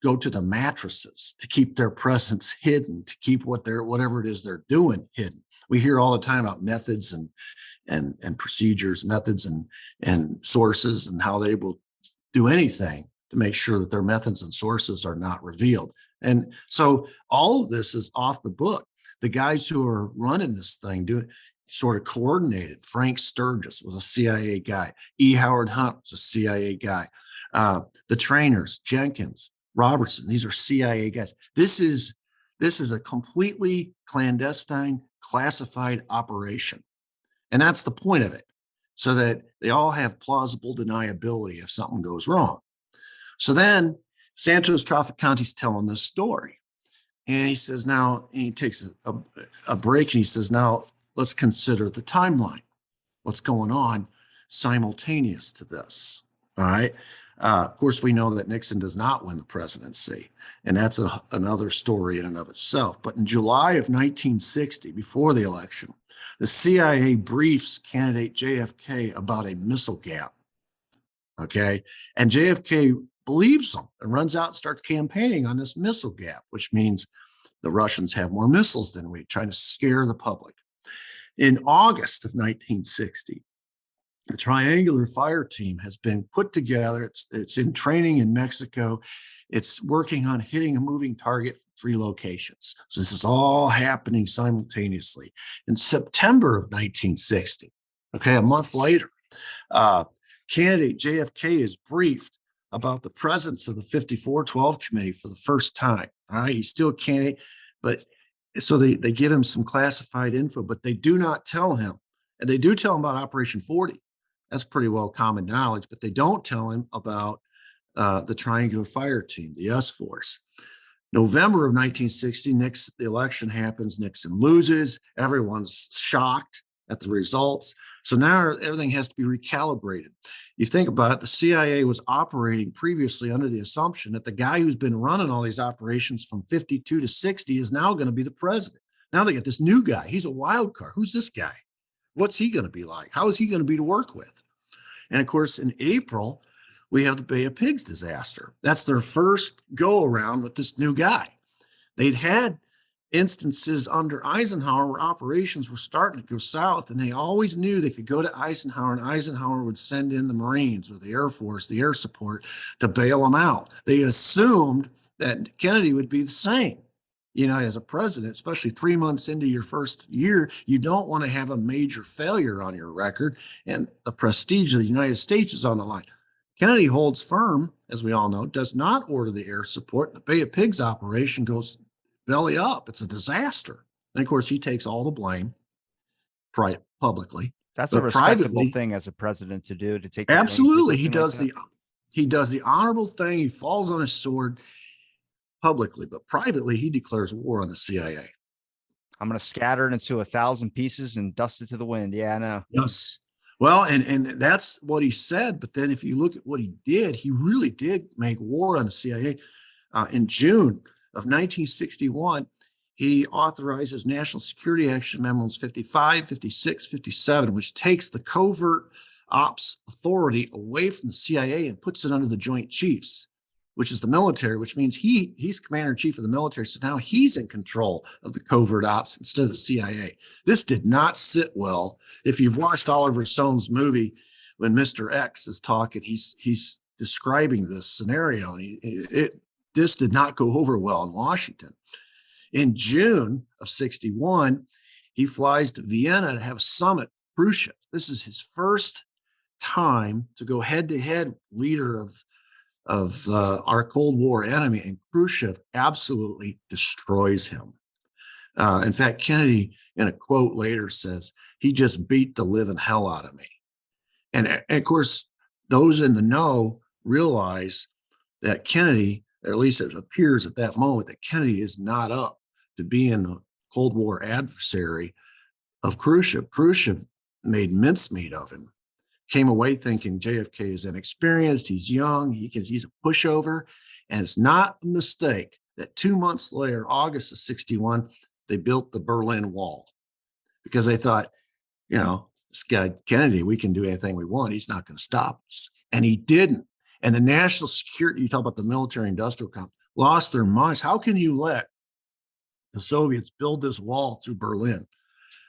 go to the mattresses to keep their presence hidden, to keep whatever it is they're doing hidden. We hear all the time about methods and procedures, methods and sources, and how they will do anything to make sure that their methods and sources are not revealed. And so all of this is off the book. The guys who are running this thing sort of coordinated. Frank Sturgis was a CIA guy. E. Howard Hunt was a CIA guy. The trainers, Jenkins, Robertson, these are CIA guys. This is a completely clandestine, classified operation. And that's the point of it, so that they all have plausible deniability if something goes wrong. So then Santos Traficante's telling this story. And he says, now, and he takes a break, and he says, now let's consider the timeline. What's going on simultaneous to this? All right. Of course, we know that Nixon does not win the presidency, and that's another story in and of itself. But in July of 1960, before the election, the CIA briefs candidate JFK about a missile gap. Okay. And JFK believes them and runs out and starts campaigning on this missile gap, which means the Russians have more missiles than we, trying to scare the public. In August of 1960, the Triangular Fire Team has been put together. It's in training in Mexico. It's working on hitting a moving target from 3 locations. So this is all happening simultaneously. In September of 1960, okay, a month later, candidate JFK is briefed about the presence of the 5412 committee for the first time. All right, he's still a candidate, but so they give him some classified info, but they do not tell him, and they do tell him about Operation 40. That's pretty well common knowledge, but they don't tell him about the Triangular Fire Team, the S-Force. November of 1960, the election happens. Nixon loses. Everyone's shocked at the results. So now everything has to be recalibrated. You think about it, the CIA was operating previously under the assumption that the guy who's been running all these operations from 52 to 60 is now going to be the president. Now they get this new guy. He's a wild card. Who's this guy? What's he going to be like? How is he going to be to work with? And of course, in April, we have the Bay of Pigs disaster. That's their first go around with this new guy. They'd had instances under Eisenhower where operations were starting to go south, and they always knew they could go to Eisenhower, and Eisenhower would send in the Marines or the Air Force, the air support, to bail them out. They assumed that Kennedy would be the same. You know, as a president, especially 3 months into your first year, you don't want to have a major failure on your record, and the prestige of the United States is on the line. Kennedy holds firm, as we all know, does not order the air support. The Bay of Pigs operation goes belly up. It's a disaster. And of course, he takes all the blame publicly. That's a respectable thing as a president to do, to take the blame for absolutely. He something like does the honorable thing. He falls on his sword publicly, but privately he declares war on the CIA. I'm going to scatter it into 1,000 pieces and dust it to the wind. Yeah, I know. Yes. Well, and that's what he said. But then if you look at what he did, he really did make war on the CIA. In June of 1961, he authorizes National Security Action Memos 55, 56, 57, which takes the covert ops authority away from the CIA and puts it under the Joint Chiefs, which is the military, which means he's commander in chief of the military. So now he's in control of the covert ops instead of the CIA. This did not sit well. If you've watched Oliver Stone's movie, when Mr. X is talking, he's describing this scenario, and this did not go over well in Washington. In June of 61, he flies to Vienna to have a summit with Khrushchev. This is his first time to go head-to-head leader of our Cold War enemy, and Khrushchev absolutely destroys him. In fact, Kennedy, in a quote later, says, "He just beat the living hell out of me." And of course, those in the know realize that Kennedy, or at least it appears at that moment, that Kennedy is not up to being a Cold War adversary of Khrushchev. Khrushchev made mincemeat of him. Came away thinking JFK is inexperienced, he's young, he's a pushover. And it's not a mistake that 2 months later, August of 61, they built the Berlin Wall, because they thought, you know, this guy Kennedy, we can do anything we want. He's not going to stop us. And he didn't. And the national security, you talk about the military industrial complex, lost their minds. How can you let the Soviets build this wall through Berlin?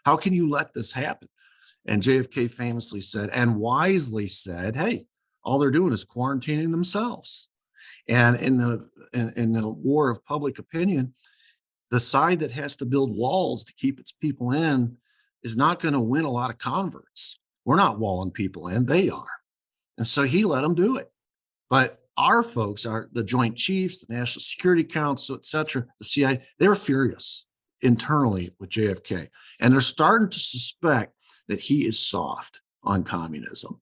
How can you let this happen? And JFK famously said, and wisely said, hey, all they're doing is quarantining themselves. And in the war of public opinion, the side that has to build walls to keep its people in is not going to win a lot of converts. We're not walling people in, they are. And so he let them do it. But our folks are the Joint Chiefs, the National Security Council, et cetera, the CIA, they're furious internally with JFK. And they're starting to suspect that he is soft on communism.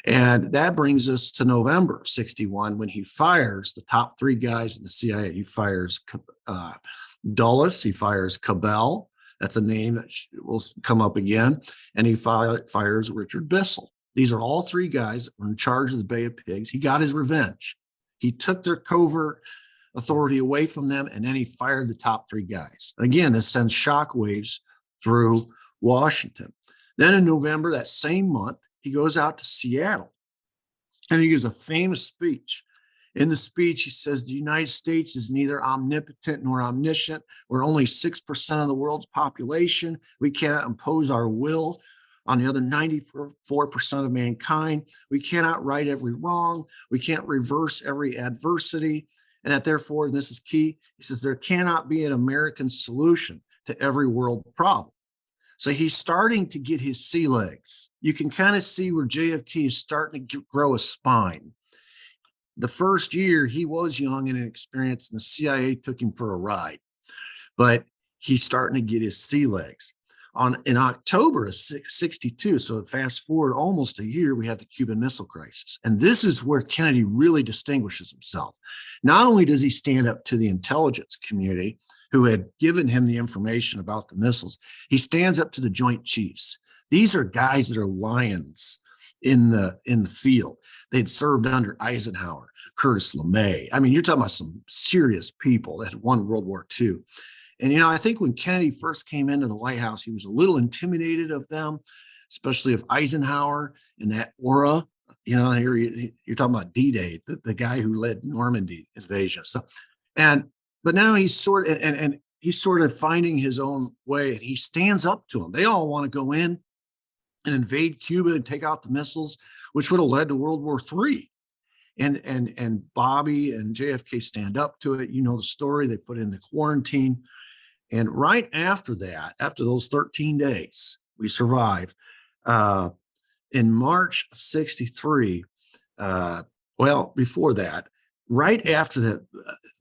And that brings us to November of 61, when he fires the top 3 guys in the CIA. He fires Dulles, he fires Cabell. That's a name that will come up again. And he fires Richard Bissell. These are all 3 guys that were in charge of the Bay of Pigs. He got his revenge. He took their covert authority away from them, and then he fired the top 3 guys. Again, this sends shockwaves through Washington. Then in November, that same month, he goes out to Seattle, and he gives a famous speech. In the speech, he says, the United States is neither omnipotent nor omniscient. We're only 6% of the world's population. We cannot impose our will on the other 94% of mankind. We cannot right every wrong. We can't reverse every adversity. And that therefore, and this is key, he says, there cannot be an American solution to every world problem. So he's starting to get his sea legs. You can kind of see where JFK is starting to grow a spine. The first year, he was young and inexperienced, and the CIA took him for a ride. But he's starting to get his sea legs. In October of 62, so fast forward almost a year, we have the Cuban Missile Crisis. And this is where Kennedy really distinguishes himself. Not only does he stand up to the intelligence community who had given him the information about the missiles, he stands up to the Joint Chiefs. These are guys that are lions in the field. They'd served under Eisenhower, Curtis LeMay. I mean, you're talking about some serious people that had won World War II. And, I think when Kennedy first came into the White House, he was a little intimidated of them, especially of Eisenhower and that aura. Here you're talking about D-Day, the guy who led Normandy invasion. But now he's sort of, and he's sort of finding his own way, and he stands up to them. They all want to go in and invade Cuba and take out the missiles, which would have led to World War III. And Bobby and JFK stand up to it. You know the story. They put in the quarantine. And right after that, after those 13 days, we survive. In March of 63, before that, right after that,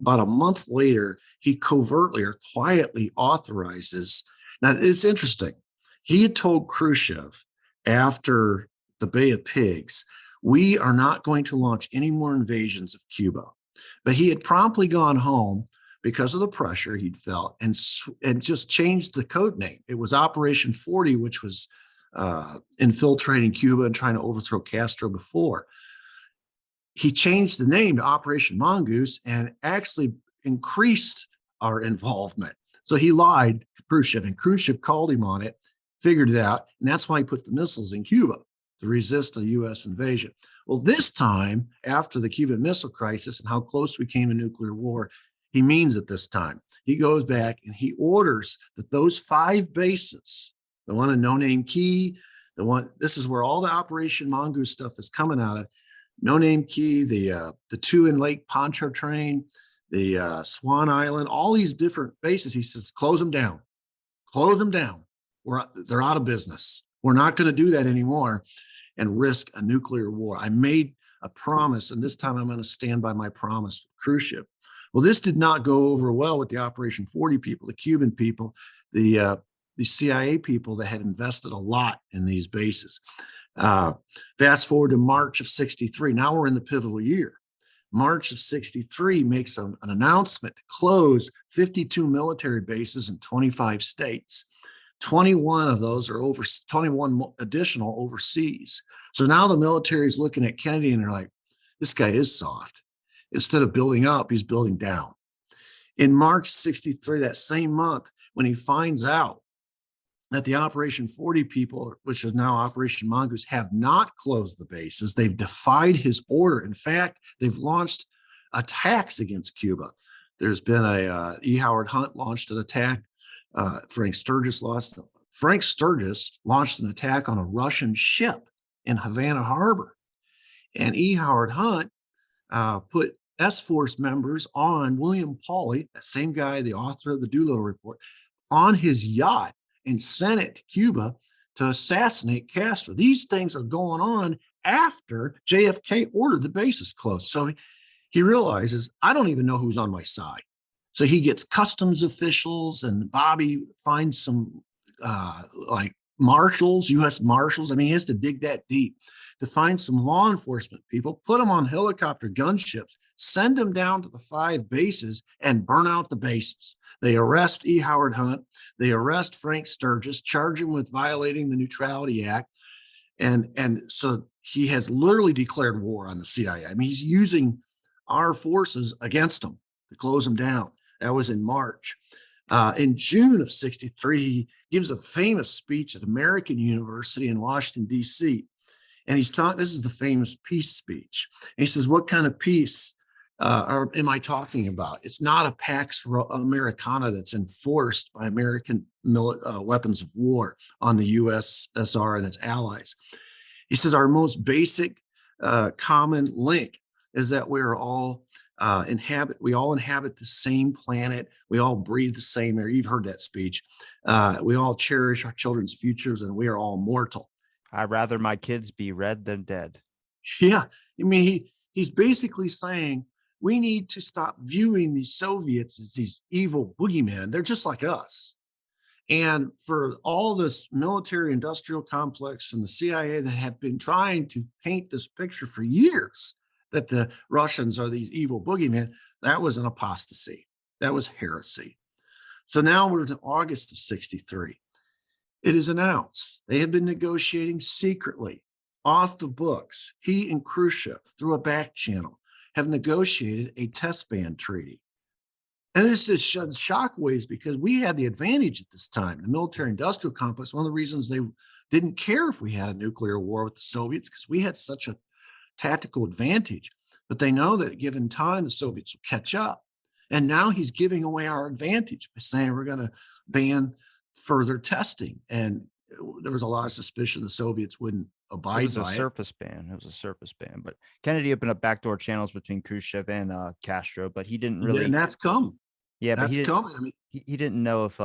about a month later, he covertly or quietly authorizes. Now, it's interesting. He had told Khrushchev after the Bay of Pigs, we are not going to launch any more invasions of Cuba. But he had promptly gone home because of the pressure he'd felt and just changed the code name. It was Operation 40, which was infiltrating Cuba and trying to overthrow Castro before. He changed the name to Operation Mongoose and actually increased our involvement. So he lied to Khrushchev, and Khrushchev called him on it, figured it out, and that's why he put the missiles in Cuba to resist a U.S. invasion. Well, this time, after the Cuban Missile Crisis and how close we came to nuclear war, he means it this time. He goes back and he orders that those 5 bases, the one in No Name Key, this is where all the Operation Mongoose stuff is coming out of. No Name Key, the 2 in Lake Pontchartrain, the Swan Island, all these different bases. He says, close them down. Close them down. They're out of business. We're not going to do that anymore and risk a nuclear war. I made a promise, and this time I'm going to stand by my promise with Khrushchev. Well, this did not go over well with the Operation 40 people, the Cuban people, the CIA people that had invested a lot in these bases. Fast forward to March of 63. Now we're in the pivotal year. March of 63 makes an announcement to close 52 military bases in 25 states. 21 of those are 21 additional overseas. So now the military is looking at Kennedy and they're like, this guy is soft. Instead of building up, he's building down. In March 63, that same month, when he finds out that the Operation 40 people, which is now Operation Mongoose, have not closed the bases, they've defied his order. In fact, they've launched attacks against Cuba. There's been E. Howard Hunt launched an attack. Frank Sturgis launched an attack on a Russian ship in Havana Harbor. And E. Howard Hunt put S-Force members on William Pauly, that same guy, the author of the Doolittle Report, on his yacht and sent it to Cuba to assassinate Castro. These things are going on after JFK ordered the bases closed. So he realizes, I don't even know who's on my side. So he gets customs officials, and Bobby finds some like marshals, U.S. marshals. I mean, he has to dig that deep to find some law enforcement people, put them on helicopter gunships, send them down to the 5 bases, and burn out the bases. They arrest E. Howard Hunt. They arrest Frank Sturgis, charge him with violating the Neutrality Act. And so he has literally declared war on the CIA. I mean, he's using our forces against them to close them down. That was in March. In June of 63, he gives a famous speech at American University in Washington, D.C. And he's talking, this is the famous peace speech. And he says, what kind of peace am I talking about? It's not a Pax Americana that's enforced by American weapons of war on the USSR and its allies. He says, our most basic common link is that we're all we all inhabit the same planet. We all breathe the same air. You've heard that speech. We all cherish our children's futures, and we are all mortal. I'd rather my kids be red than dead. Yeah. I mean, he's basically saying we need to stop viewing these Soviets as these evil boogeymen. They're just like us. And for all this military industrial complex and the CIA that have been trying to paint this picture for years, that the Russians are these evil boogeymen, that was an apostasy. That was heresy. So now we're to August of 63. It is announced they have been negotiating secretly off the books. He and Khrushchev, through a back channel, have negotiated a test ban treaty. And this just sheds shockwaves because we had the advantage at this time. The military industrial complex, one of the reasons they didn't care if we had a nuclear war with the Soviets, because we had such a tactical advantage. But they know that given time, the Soviets will catch up. And now he's giving away our advantage by saying we're going to ban further testing. And there was a lot of suspicion the Soviets wouldn't abide It was by a it. surface ban. It was a surface ban. But Kennedy opened up backdoor channels between Khrushchev and Castro, but he didn't really. And that's come. Yeah, but That's coming. I mean, he didn't know if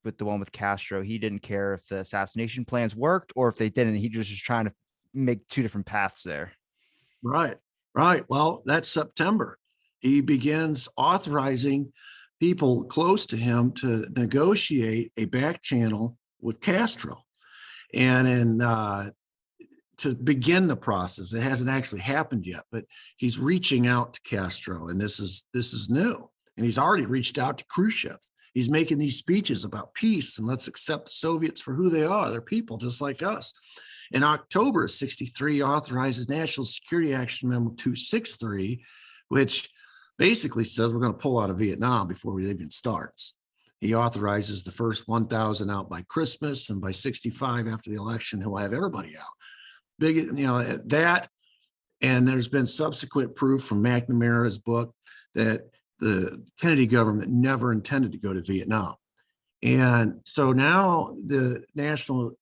with the one with Castro, he didn't care if the assassination plans worked or if they didn't. He was just trying to make 2 different paths there. right, right. Well, that's September. He begins authorizing people close to him to negotiate a back channel with Castro. And to begin the process, it hasn't actually happened yet, but he's reaching out to Castro, and this is new. And he's already reached out to Khrushchev. He's making these speeches about peace and let's accept the Soviets for who they are. They're people just like us. In October of 63, he authorizes National Security Action Memo 263, which basically says we're going to pull out of Vietnam before it even starts. He authorizes the first 1,000 out by Christmas, and by 65 after the election, he'll have everybody out. Big, that, and there's been subsequent proof from McNamara's book that the Kennedy government never intended to go to Vietnam. And so now the National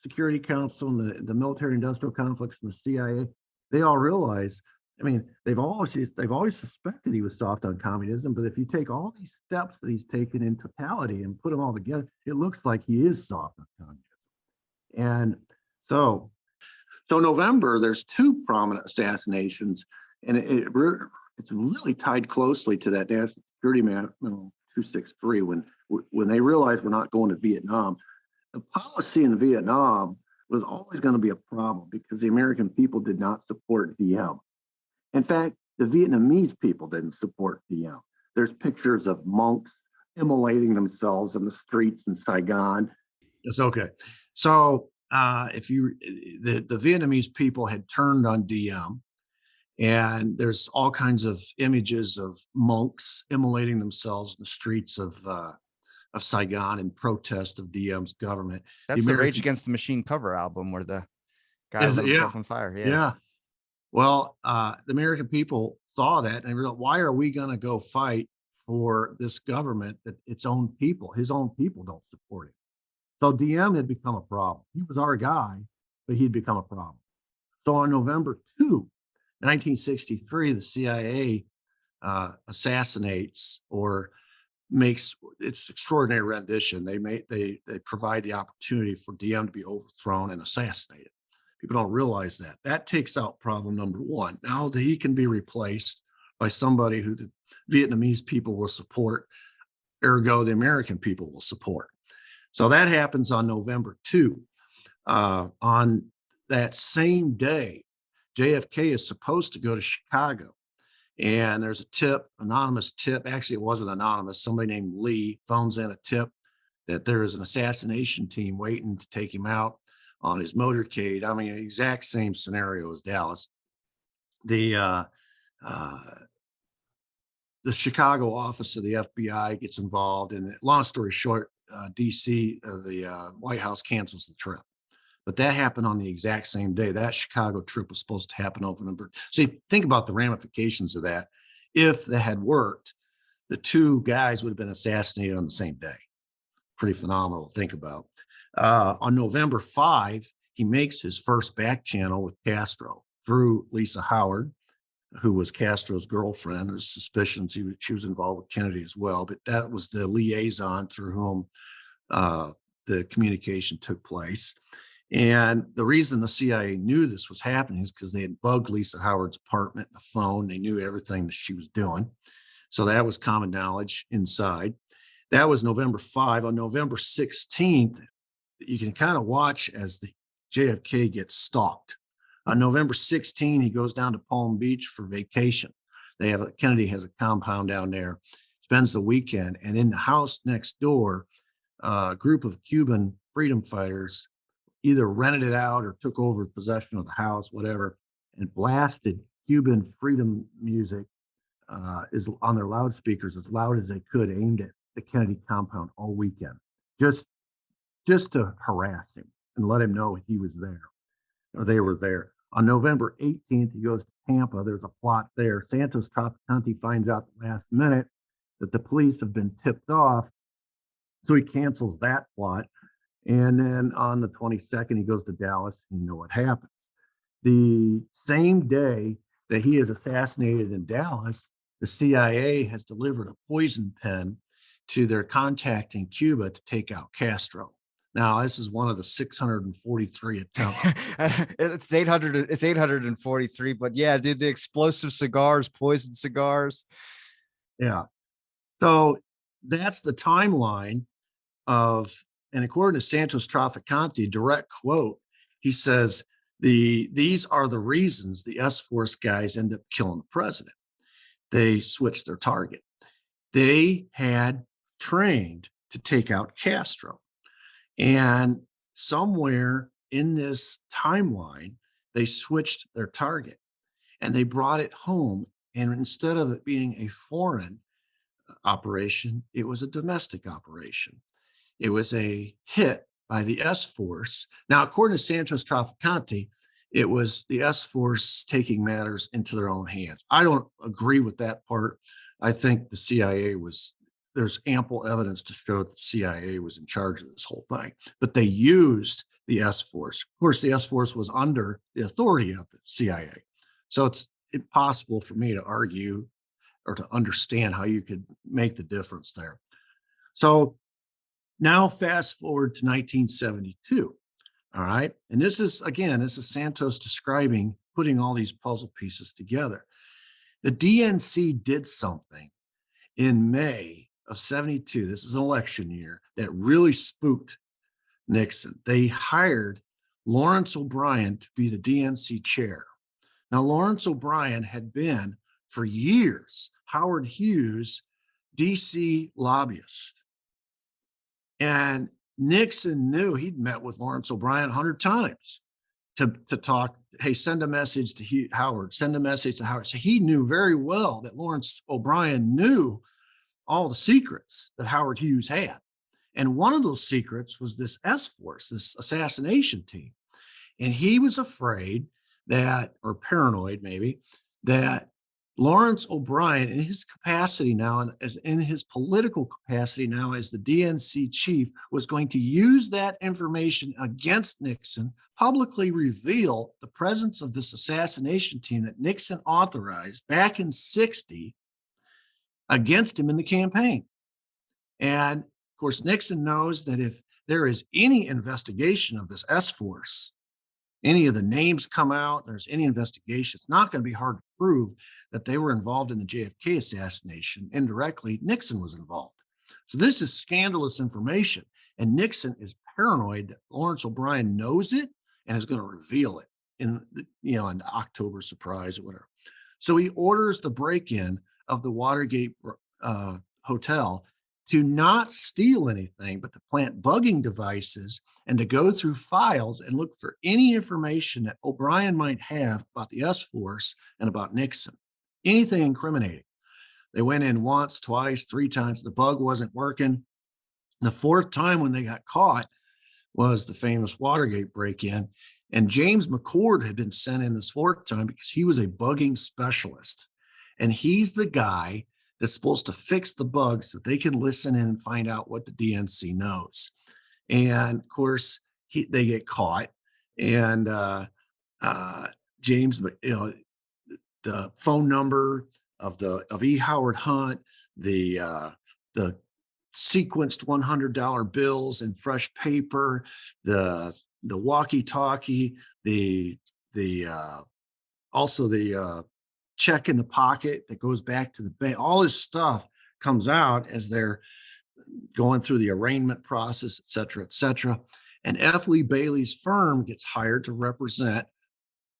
Security Council and the military industrial complex and the CIA, they all realize, I mean, they've always suspected he was soft on communism, but if you take all these steps that he's taken in totality and put them all together, it looks like he is soft on communism. And so November, there's 2 prominent assassinations, and it's really tied closely to that National Security Memo 263 when they realized we're not going to Vietnam. The policy in Vietnam was always going to be a problem because the American people did not support Diem. In fact, the Vietnamese people didn't support Diem. There's pictures of monks immolating themselves in the streets in Saigon. It's okay. So the Vietnamese people had turned on Diem, and there's all kinds of images of monks immolating themselves in the streets of Saigon in protest of Diem's government. That's the Rage Against the Machine cover album where the guy lit himself on fire. Yeah. Well, the American people saw that and they realized, why are we going to go fight for this government that its own people, his own people don't support him. So DM had become a problem. He was our guy, but he'd become a problem. So on November 2, 1963, the CIA assassinates or makes its extraordinary rendition. They provide the opportunity for DM to be overthrown and assassinated. People don't realize that. That takes out problem number one. Now that he can be replaced by somebody who the Vietnamese people will support, ergo the American people will support. So that happens on November 2. On that same day, JFK is supposed to go to Chicago. And there's a tip, anonymous tip. Actually, it wasn't anonymous. Somebody named Lee phones in a tip that there is an assassination team waiting to take him out on his motorcade. I mean, exact same scenario as Dallas. The the Chicago office of the FBI gets involved, and long story short, DC, the White House cancels the trip. But that happened on the exact same day. That Chicago trip was supposed to happen over November. So you think about the ramifications of that. If that had worked, the two guys would have been assassinated on the same day. Pretty phenomenal to think about. On November 5, he makes his first back channel with Castro through Lisa Howard, who was Castro's girlfriend. There's suspicions she was involved with Kennedy as well, but that was the liaison through whom the communication took place. And the reason the CIA knew this was happening is because they had bugged Lisa Howard's apartment and the phone. They knew everything that she was doing. So that was common knowledge inside. That was November 5. On November 16th, you can kind of watch as the JFK gets stalked. On November 16, he goes down to Palm Beach for vacation. Kennedy has a compound down there, spends the weekend, and in the house next door, a group of Cuban freedom fighters either rented it out or took over possession of the house, whatever, and blasted Cuban freedom music is on their loudspeakers as loud as they could, aimed at the Kennedy compound all weekend, just to harass him and let him know he was there or they were there. On November 18th, he goes to Tampa. There's a plot there. Santos Trafficante finds out the last minute that the police have been tipped off, so he cancels that plot. And then on the 22nd, he goes to Dallas, and you know what happens. The same day that he is assassinated in Dallas, the CIA has delivered a poison pen to their contact in Cuba to take out Castro. Now, this is one of the 643 attempts. It's 800. It's 843. But yeah, dude, the explosive cigars, poison cigars. Yeah. So that's the timeline of, and according to Santos Trafficante, direct quote, he says, these are the reasons the S-Force guys end up killing the president. They switched their target. They had trained to take out Castro. And somewhere in this timeline, they switched their target and they brought it home. And instead of it being a foreign operation, it was a domestic operation. It was a hit by the S-Force. Now, according to Santos Trafficante, it was the S-Force taking matters into their own hands. I don't agree with that part. I think the CIA there's ample evidence to show that the CIA was in charge of this whole thing, but they used the S-Force. Of course, the S-Force was under the authority of the CIA. So it's impossible for me to argue or to understand how you could make the difference there. So now fast forward to 1972. All right. And this is Santos describing putting all these puzzle pieces together. The DNC did something in May of 72. This is an election year that really spooked Nixon. They hired Lawrence O'Brien to be the DNC chair. Now, Lawrence O'Brien had been for years Howard Hughes' DC lobbyist. And Nixon knew he'd met with Lawrence O'Brien 100 times to talk. Hey, send a message to Howard, send a message to Howard. So he knew very well that Lawrence O'Brien knew all the secrets that Howard Hughes had. And one of those secrets was this S-Force, this assassination team. And he was afraid that, or paranoid maybe, that Lawrence O'Brien, in his capacity now, and as in his political capacity now as the DNC chief, was going to use that information against Nixon, publicly reveal the presence of this assassination team that Nixon authorized back in 60 against him in the campaign. And of course, Nixon knows that if there is any investigation of this S force, any of the names come out, there's any investigation, it's not going to be hard to prove that they were involved in the JFK assassination. Indirectly, Nixon was involved. So this is scandalous information. And Nixon is paranoid that Lawrence O'Brien knows it and is going to reveal it in, an October surprise or whatever. So he orders the break-in of the Watergate hotel to not steal anything, but to plant bugging devices and to go through files and look for any information that O'Brien might have about the S force and about Nixon, anything incriminating. They went in once, twice, three times. The bug wasn't working. The fourth time when they got caught was the famous Watergate break-in. And James McCord had been sent in this fourth time because he was a bugging specialist. And he's the guy that's supposed to fix the bugs so that they can listen in and find out what the DNC knows. And of course, they get caught. And James, the phone number of E. Howard Hunt, the sequenced $100 bills in fresh paper, the walkie-talkie, also the check in the pocket that goes back to the bank. All this stuff comes out as they're going through the arraignment process, et cetera, et cetera. And F. Lee Bailey's firm gets hired to represent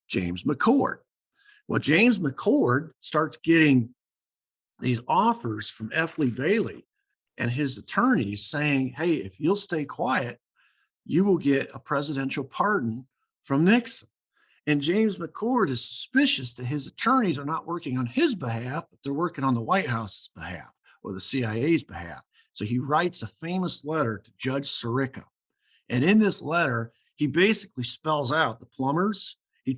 James McCord. Well, James McCord starts getting these offers from F. Lee Bailey and his attorneys saying, hey, if you'll stay quiet, you will get a presidential pardon from Nixon. And James McCord is suspicious that his attorneys are not working on his behalf, but they're working on the White House's behalf or the CIA's behalf. So he writes a famous letter to Judge Sirica. And in this letter, he basically spells out the plumbers. He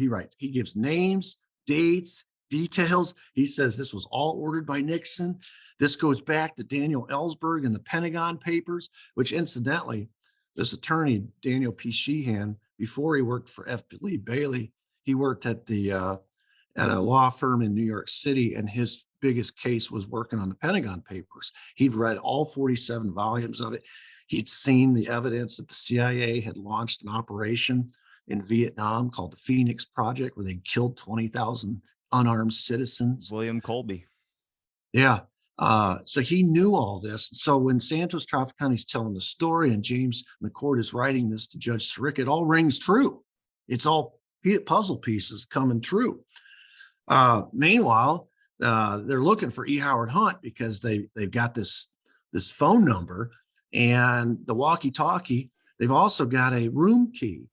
writes, he gives names, dates, details. He says this was all ordered by Nixon. This goes back to Daniel Ellsberg and the Pentagon Papers, which incidentally, this attorney, Daniel P. Sheehan, before he worked for F. Lee Bailey, he worked at a law firm in New York City, and his biggest case was working on the Pentagon Papers. He'd read all 47 volumes of it. He'd seen the evidence that the CIA had launched an operation in Vietnam called the Phoenix Project, where they killed 20,000 unarmed citizens. William Colby. Yeah. So he knew all this. So when Santos Trafficante is telling the story and James McCord is writing this to Judge Sirica, it all rings true. It's all puzzle pieces coming true. Meanwhile, they're looking for E. Howard Hunt because they've got this phone number and the walkie-talkie. They've also got a room key.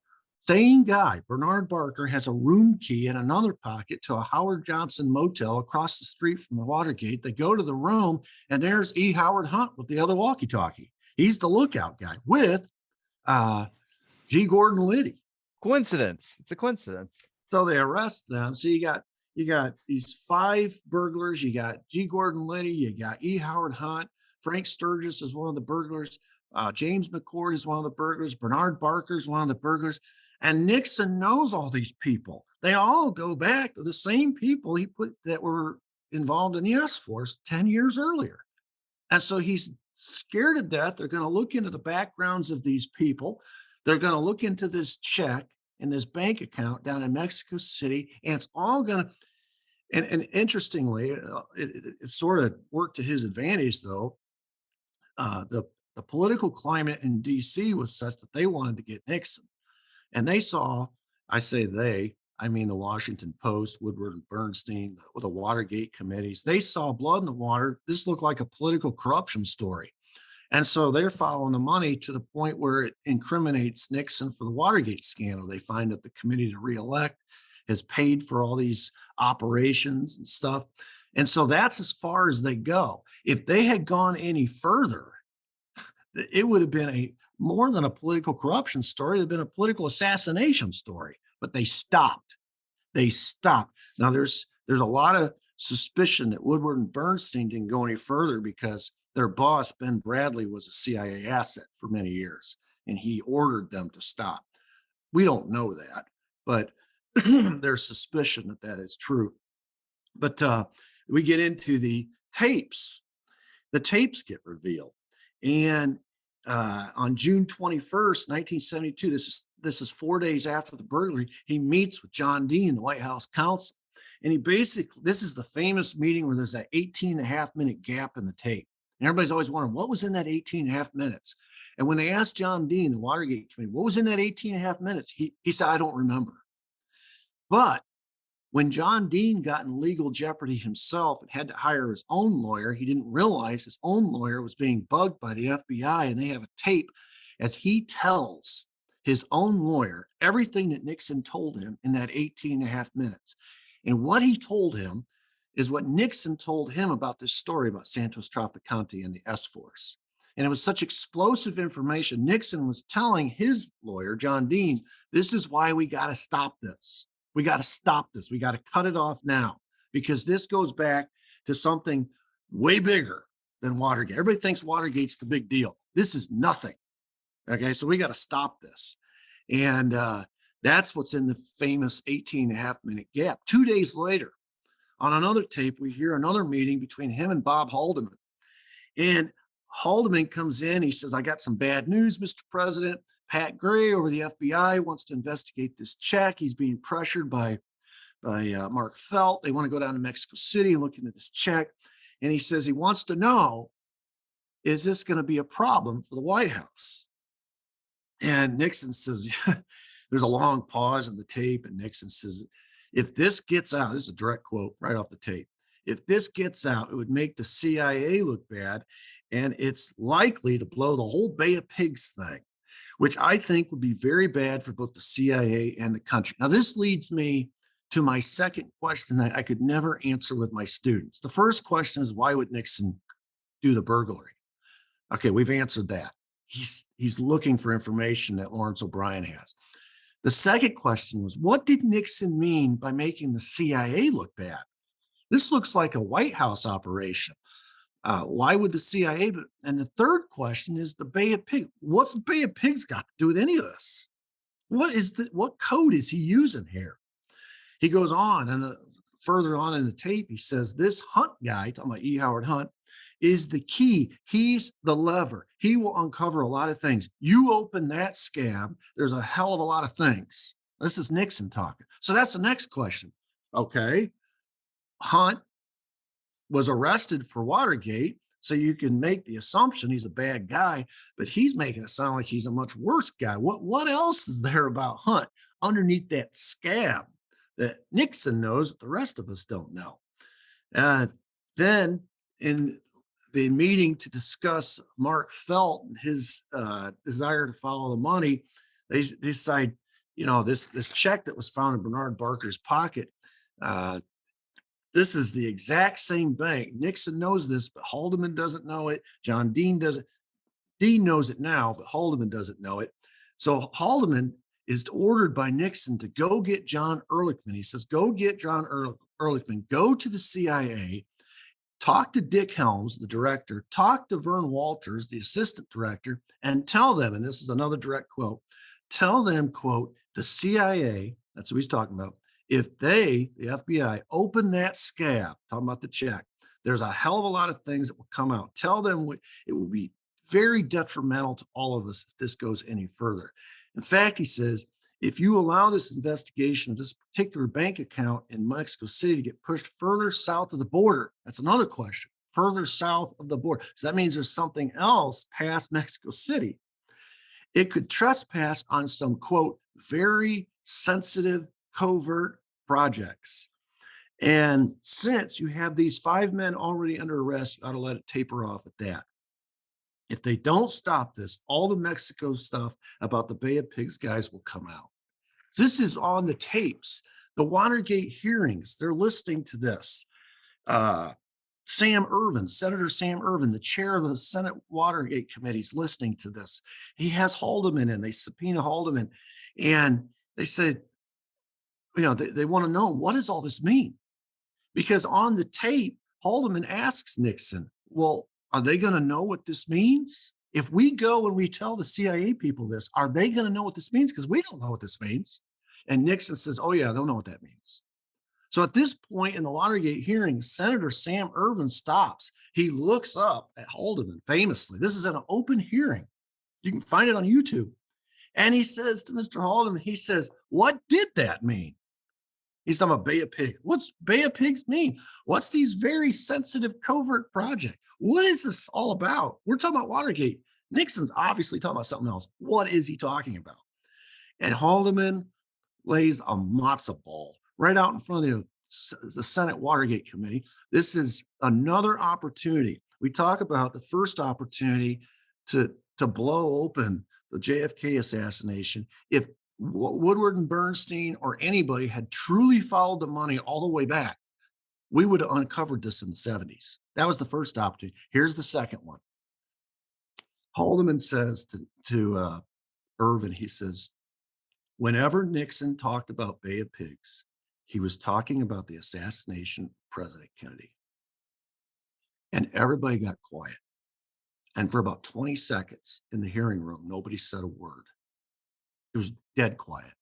Same guy, Bernard Barker, has a room key in another pocket to a Howard Johnson motel across the street from the Watergate. They go to the room and there's E. Howard Hunt with the other walkie-talkie. He's the lookout guy with G. Gordon Liddy. Coincidence. It's a coincidence. So they arrest them. So you got these 5 burglars. You got G. Gordon Liddy. You got E. Howard Hunt. Frank Sturgis is one of the burglars. James McCord is one of the burglars. Bernard Barker is one of the burglars. And Nixon knows all these people. They all go back to the same people he put that were involved in the S force 10 years earlier. And so he's scared to death. They're going to look into the backgrounds of these people. They're going to look into this check in this bank account down in Mexico City. And it's all going to, and interestingly, it sort of worked to his advantage, though. The political climate in DC was such that they wanted to get Nixon. And they saw, I say they, I mean the Washington Post, Woodward and Bernstein, the Watergate committees, they saw blood in the water. This looked like a political corruption story. And so they're following the money to the point where it incriminates Nixon for the Watergate scandal. They find that the committee to reelect has paid for all these operations and stuff. And so that's as far as they go. If they had gone any further, it would have been more than a political corruption story. It would have been a political assassination story, but they stopped. Now there's there's a lot of suspicion that Woodward and Bernstein didn't go any further because their boss, Ben Bradley, was a CIA asset for many years, and he ordered them to stop. We don't know that, but there's suspicion that that is true. But we get into the tapes. The tapes get revealed, and on June 21st, 1972, this is 4 days after the burglary. He meets with John Dean, the White House counsel, and he basically, this is the famous meeting where there's that 18.5 minute gap in the tape. And everybody's always wondering what was in that 18.5 minutes. And when they asked John Dean, the Watergate committee, what was in that 18.5 minutes, he said, I don't remember. But when John Dean got in legal jeopardy himself and had to hire his own lawyer, he didn't realize his own lawyer was being bugged by the FBI, and they have a tape as he tells his own lawyer everything that Nixon told him in that 18.5 minutes. And what he told him is what Nixon told him about this story about Santos Trafficante and the S-Force. And it was such explosive information. Nixon was telling his lawyer, John Dean, this is why we got to stop this. We got to stop this. We got to cut it off now because this goes back to something way bigger than Watergate. Everybody thinks Watergate's the big deal. This is nothing. Okay, so we got to stop this. And that's what's in the famous 18.5 minute gap. 2 days later, on another tape, we hear another meeting between him and Bob Haldeman. And Haldeman comes in. He says, I got some bad news, Mr. President. Pat Gray over the FBI wants to investigate this check. He's being pressured by Mark Felt. They want to go down to Mexico City and look into this check. And he says he wants to know, is this going to be a problem for the White House? And Nixon says, there's a long pause in the tape. And Nixon says, if this gets out, this is a direct quote right off the tape. If this gets out, it would make the CIA look bad. And it's likely to blow the whole Bay of Pigs thing, which I think would be very bad for both the CIA and the country. Now, this leads me to my second question that I could never answer with my students. The first question is, why would Nixon do the burglary? Okay, we've answered that. He's looking for information that Lawrence O'Brien has. The second question was, what did Nixon mean by making the CIA look bad? This looks like a White House operation. Why would the CIA? And the third question is the Bay of Pigs. What's the Bay of Pigs got to do with any of this? What code is he using here? He goes on, and further on in the tape, he says, this Hunt guy, talking about E. Howard Hunt, is the key. He's the lever. He will uncover a lot of things. You open that scab, there's a hell of a lot of things. This is Nixon talking. So that's the next question. Okay. Hunt was arrested for Watergate, so you can make the assumption he's a bad guy, but he's making it sound like he's a much worse guy. What else is there about Hunt underneath that scab that Nixon knows that the rest of us don't know? Then in the meeting to discuss Mark Felt and his desire to follow the money, they decide, this check that was found in Bernard Barker's pocket, this is the exact same bank. Nixon knows this, but Haldeman doesn't know it. John Dean doesn't. Dean knows it now, but Haldeman doesn't know it. So Haldeman is ordered by Nixon to go get John Ehrlichman. He says, go get John Ehrlichman, go to the CIA, talk to Dick Helms, the director, talk to Vern Walters, the assistant director, and tell them, and this is another direct quote, tell them, quote, the CIA, that's what he's talking about, if they, the FBI, open that scab, talking about the check, there's a hell of a lot of things that will come out. Tell them it will be very detrimental to all of us if this goes any further. In fact, he says, if you allow this investigation of this particular bank account in Mexico City to get pushed further south of the border, that's another question, further south of the border. So that means there's something else past Mexico City. It could trespass on some, quote, very sensitive covert projects. And since you have these 5 men already under arrest, you ought to let it taper off at that. If they don't stop this, all the Mexico stuff about the Bay of Pigs guys will come out. This is on the tapes. The Watergate hearings, they're listening to this. Sam Ervin, Senator Sam Ervin, the chair of the Senate Watergate Committee, is listening to this. He has Haldeman in, they subpoena Haldeman, and they said, they want to know, what does all this mean? Because on the tape, Haldeman asks Nixon, well, are they going to know what this means? If we go and we tell the CIA people this, are they going to know what this means? Because we don't know what this means. And Nixon says, oh, yeah, they'll know what that means. So at this point in the Watergate hearing, Senator Sam Ervin stops. He looks up at Haldeman famously. This is an open hearing. You can find it on YouTube. And he says to Mr. Haldeman, he says, what did that mean? He's talking about Bay of Pigs. What's Bay of Pigs mean? What's these very sensitive covert project? What is this all about? We're talking about Watergate. Nixon's obviously talking about something else. What is he talking about? And Haldeman lays a matzo ball right out in front of the Senate Watergate Committee. This is another opportunity. We talk about the first opportunity to blow open the JFK assassination. If Woodward and Bernstein or anybody had truly followed the money all the way back, we would have uncovered this in the 70s. That was the first opportunity. Here's the second one. Haldeman says to Ervin, he says, whenever Nixon talked about Bay of Pigs, he was talking about the assassination of President Kennedy. And everybody got quiet. And for about 20 seconds in the hearing room, nobody said a word. It was dead quiet.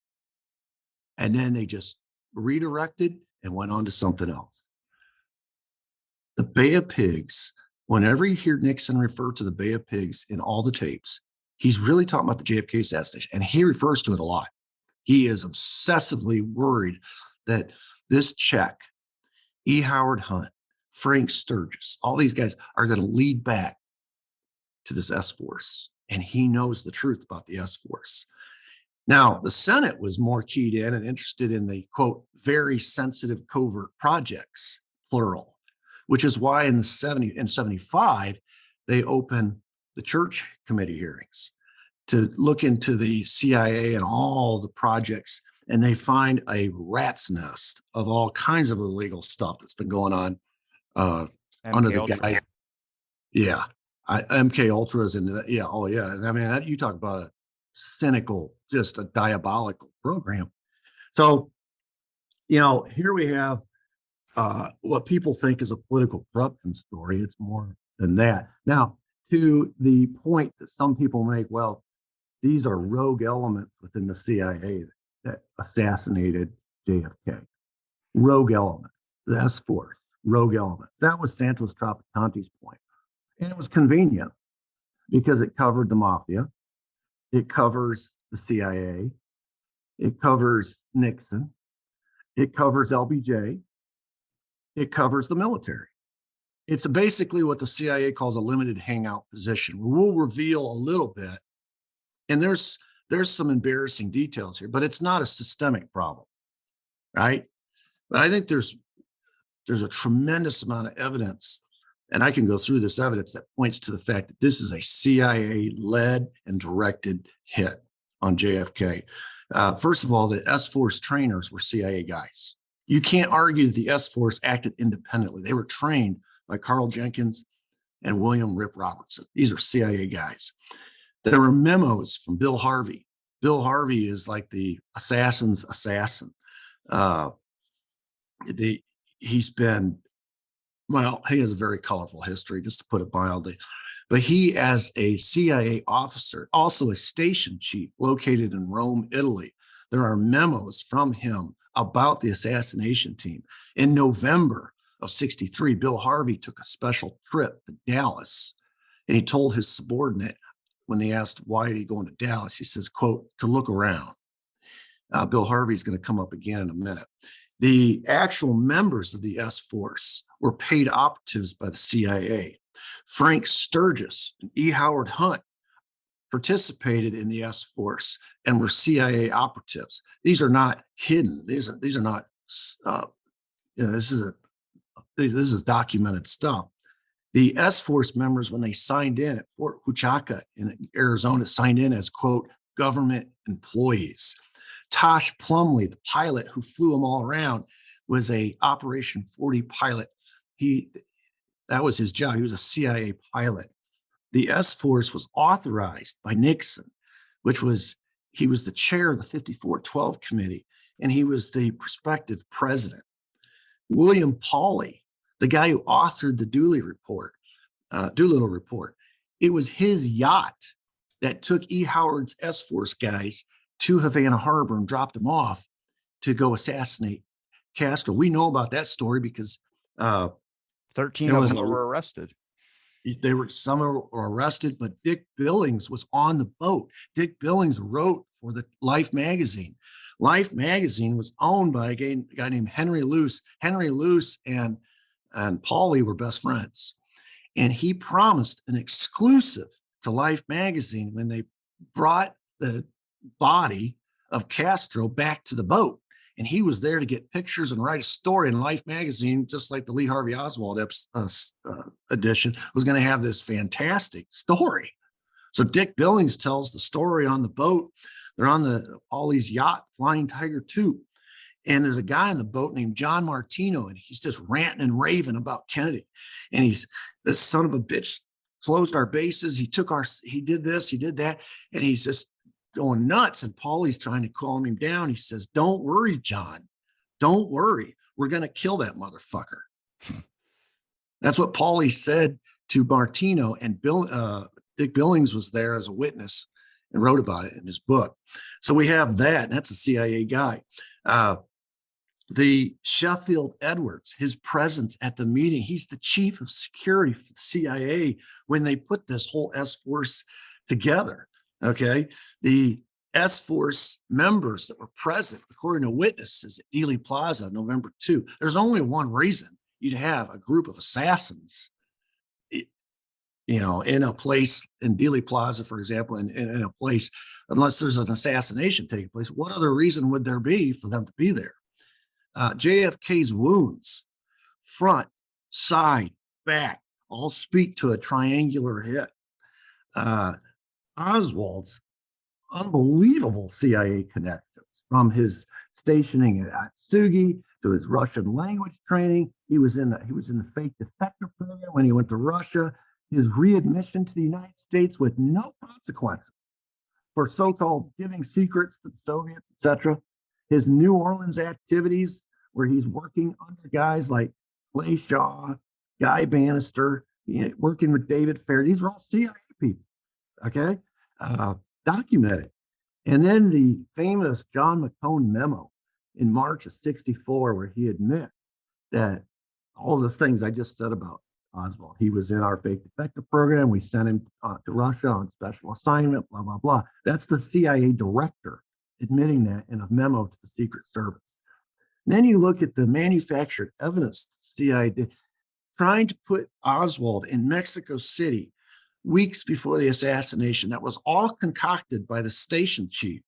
And then they just redirected and went on to something else. The Bay of Pigs, whenever you hear Nixon refer to the Bay of Pigs in all the tapes, he's really talking about the JFK assassination. And he refers to it a lot. He is obsessively worried that this check, E. Howard Hunt, Frank Sturgis, all these guys are going to lead back to this S-Force. And he knows the truth about the S-Force. Now, the Senate was more keyed in and interested in the, quote, very sensitive covert projects, plural, which is why in 75, they opened the Church Committee hearings to look into the CIA and all the projects. And they find a rat's nest of all kinds of illegal stuff that's been going on under MK the Ultra. guise. Yeah. MK Ultras and yeah. Oh yeah. I mean, you talk about a cynical, just a diabolical program. So, here we have what people think is a political corruption story. It's more than that. Now, to the point that some people make, well, these are rogue elements within the CIA that assassinated JFK. Rogue elements, the S-Force, rogue elements. That was Santos Trapicante's point. And it was convenient because it covered the mafia. It covers the CIA. It covers Nixon. It covers LBJ. It covers the military. It's basically what the CIA calls a limited hangout position. We'll reveal a little bit. And there's some embarrassing details here, but it's not a systemic problem, right? But I think there's a tremendous amount of evidence, and I can go through this evidence that points to the fact that this is a CIA-led and directed hit on JFK. First of all, the S-Force trainers were CIA guys. You can't argue that the S-Force acted independently. They were trained by Carl Jenkins and William Rip Robertson. These are CIA guys. There were memos from Bill Harvey. Bill Harvey is like the assassin's assassin. He has a very colorful history, just to put it mildly. But he, as a CIA officer, also a station chief located in Rome, Italy, there are memos from him about the assassination team. In November of 63, Bill Harvey took a special trip to Dallas, and he told his subordinate, when they asked, why are you going to Dallas? He says, quote, to look around. Bill Harvey's going to come up again in a minute. The actual members of the S-Force were paid operatives by the CIA. Frank Sturgis and E. Howard Hunt participated in the S-Force and were CIA operatives. These are not hidden. These are not, this is documented stuff. The S-Force members, when they signed in at Fort Huachuca in Arizona, signed in as, quote, government employees. Tosh Plumley, the pilot who flew them all around, was a Operation 40 pilot. That was his job. He was a CIA pilot. The S-Force was authorized by Nixon, he was the chair of the 5412 committee, and he was the prospective president. William Pauley, the guy who authored the Doolittle report. It was his yacht that took E. Howard's S-Force guys to Havana Harbor and dropped them off to go assassinate Castro. We know about that story because 13 there of was them were arrested. some were arrested, but Dick Billings was on the boat. Dick Billings wrote for the Life magazine. Life magazine was owned by a guy named Henry Luce. Henry Luce and Pauley were best friends. And he promised an exclusive to Life magazine when they brought the body of Castro back to the boat. And he was there to get pictures and write a story in Life magazine, just like the Lee Harvey Oswald edition was going to have this fantastic story. So Dick Billings tells the story on the boat. They're on the Pauley's yacht, Flying Tiger II. And there's a guy on the boat named John Martino, and he's just ranting and raving about Kennedy. And he's, this son of a bitch closed our bases. He did this, he did that. And he's just going nuts. And Pauley's trying to calm him down. He says, "Don't worry, John. Don't worry. We're going to kill that motherfucker." That's what Pauley said to Martino. And Dick Billings was there as a witness and wrote about it in his book. So we have that. That's a CIA guy. The Sheffield Edwards, his presence at the meeting, he's the chief of security for the CIA when they put this whole S-Force together. Okay. The S-Force members that were present, according to witnesses at Dealey Plaza, November 2, there's only one reason you'd have a group of assassins, in a place in Dealey Plaza, for example, in a place, unless there's an assassination taking place. What other reason would there be for them to be there? JFK's wounds, front, side, back, all speak to a triangular hit. Oswald's unbelievable CIA connections, from his stationing at Atsugi to his Russian language training. He was in the fake defector program when he went to Russia. His readmission to the United States with no consequences for so-called giving secrets to the Soviets, etc. His New Orleans activities, where he's working under guys like Clay Shaw, Guy Bannister, working with David Fair. These are all CIA people, okay? Documented. And then the famous John McCone memo in March of '64, where he admits that all the things I just said about Oswald. He was in our fake defector program. We sent him to Russia on special assignment, blah, blah, blah. That's the CIA director admitting that in a memo to the Secret Service. And then you look at the manufactured evidence the CIA did, trying to put Oswald in Mexico City weeks before the assassination. That was all concocted by the station chief,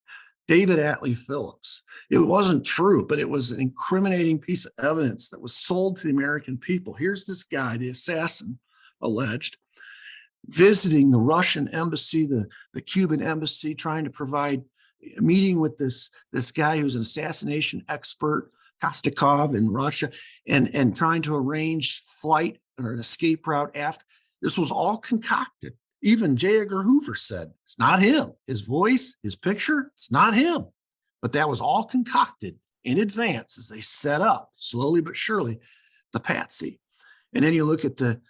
David Atlee Phillips. It wasn't true, but it was an incriminating piece of evidence that was sold to the American people. Here's this guy, the assassin, alleged, visiting the Russian embassy, the Cuban embassy, trying to provide a meeting with this guy who's an assassination expert, Kostakov, in Russia, and trying to arrange flight or an escape route after. This was all concocted. Even J. Edgar Hoover said, it's not him. His voice, his picture, it's not him. But that was all concocted in advance as they set up, slowly but surely, the patsy. And then you look at the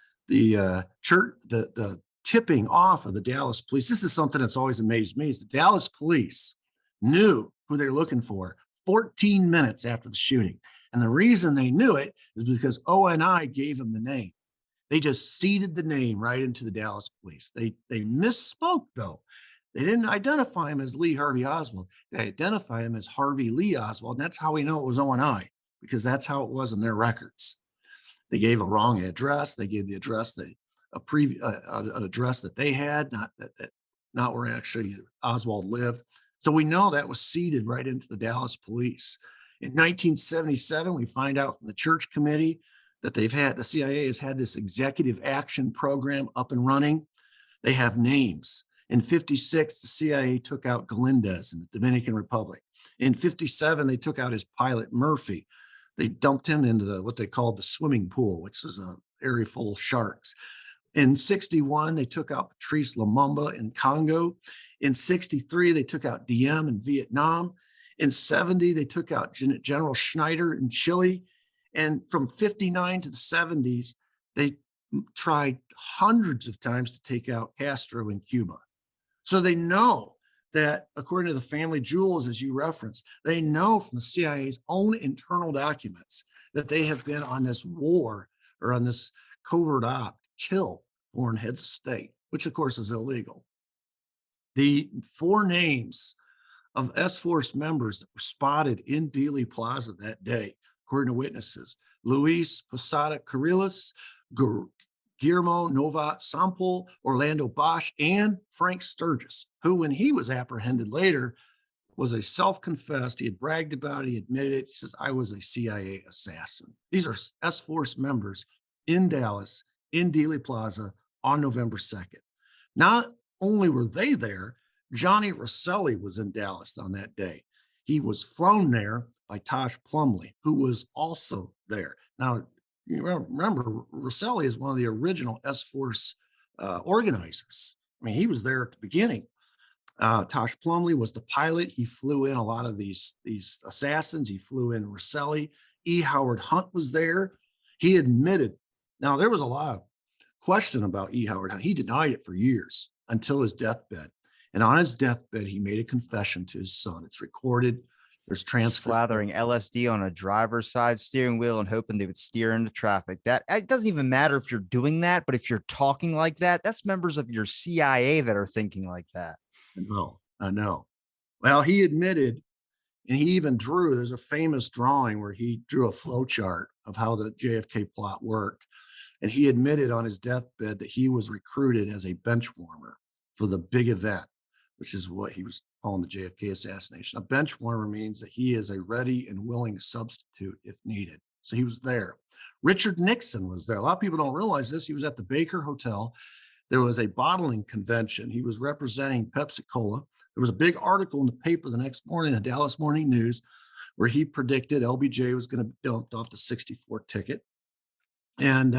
tipping off of the Dallas police. This is something that's always amazed me, is the Dallas police knew who they were looking for 14 minutes after the shooting. And the reason they knew it is because ONI gave them the name. They just seeded the name right into the Dallas police. They misspoke, though. They didn't identify him as Lee Harvey Oswald. They identified him as Harvey Lee Oswald. And that's how we know it was ONI, because that's how it was in their records. They gave a wrong address. They gave the address an address that they had, not where actually Oswald lived. So we know that was seeded right into the Dallas police. In 1977, we find out from the Church Committee that the CIA has had this executive action program up and running. They have names. In '56, the CIA took out Galindez in the Dominican Republic. In '57, they took out his pilot Murphy. They dumped him into what they called the swimming pool, which was an area full of sharks. In '61, they took out Patrice Lumumba in Congo. In '63, they took out Diem in Vietnam. In '70, they took out General Schneider in Chile. And from 59 to the 70s, they tried hundreds of times to take out Castro in Cuba. So they know that, according to the family jewels, as you referenced, they know from the CIA's own internal documents that they have been on this war or on this covert op to kill foreign heads of state, which of course is illegal. The four names of S-Force members that were spotted in Dealey Plaza that day, according to witnesses: Luis Posada Carriles, Guillermo Nova Sample, Orlando Bosch, and Frank Sturgis, who, when he was apprehended later, was a self-confessed. He had bragged about it. He admitted it. He says, I was a CIA assassin. These are S-Force members in Dallas, in Dealey Plaza on November 2nd. Not only were they there, Johnny Rosselli was in Dallas on that day. He was flown there by Tosh Plumley, who was also there. Now, you remember, Rosselli is one of the original S-Force organizers. I mean, he was there at the beginning. Tosh Plumley was the pilot. He flew in a lot of these assassins. He flew in Rosselli. E. Howard Hunt was there. He admitted. Now, there was a lot of question about E. Howard Hunt. He denied it for years until his deathbed. And on his deathbed, he made a confession to his son. It's recorded. There's transcripts. Slathering LSD on a driver's side steering wheel and hoping they would steer into traffic. That it doesn't even matter if you're doing that, but if you're talking like that, that's members of your CIA that are thinking like that. I know. Well, he admitted, and he even drew, there's a famous drawing where he drew a flow chart of how the JFK plot worked. And he admitted on his deathbed that he was recruited as a bench warmer for the big event, which is what he was calling the JFK assassination. A bench warmer means that he is a ready and willing substitute if needed. So he was there. Richard Nixon was there. A lot of people don't realize this. He was at the Baker Hotel. There was a bottling convention. He was representing Pepsi Cola. There was a big article in the paper the next morning, the Dallas Morning News, where he predicted LBJ was going to be dumped off the 64 ticket. And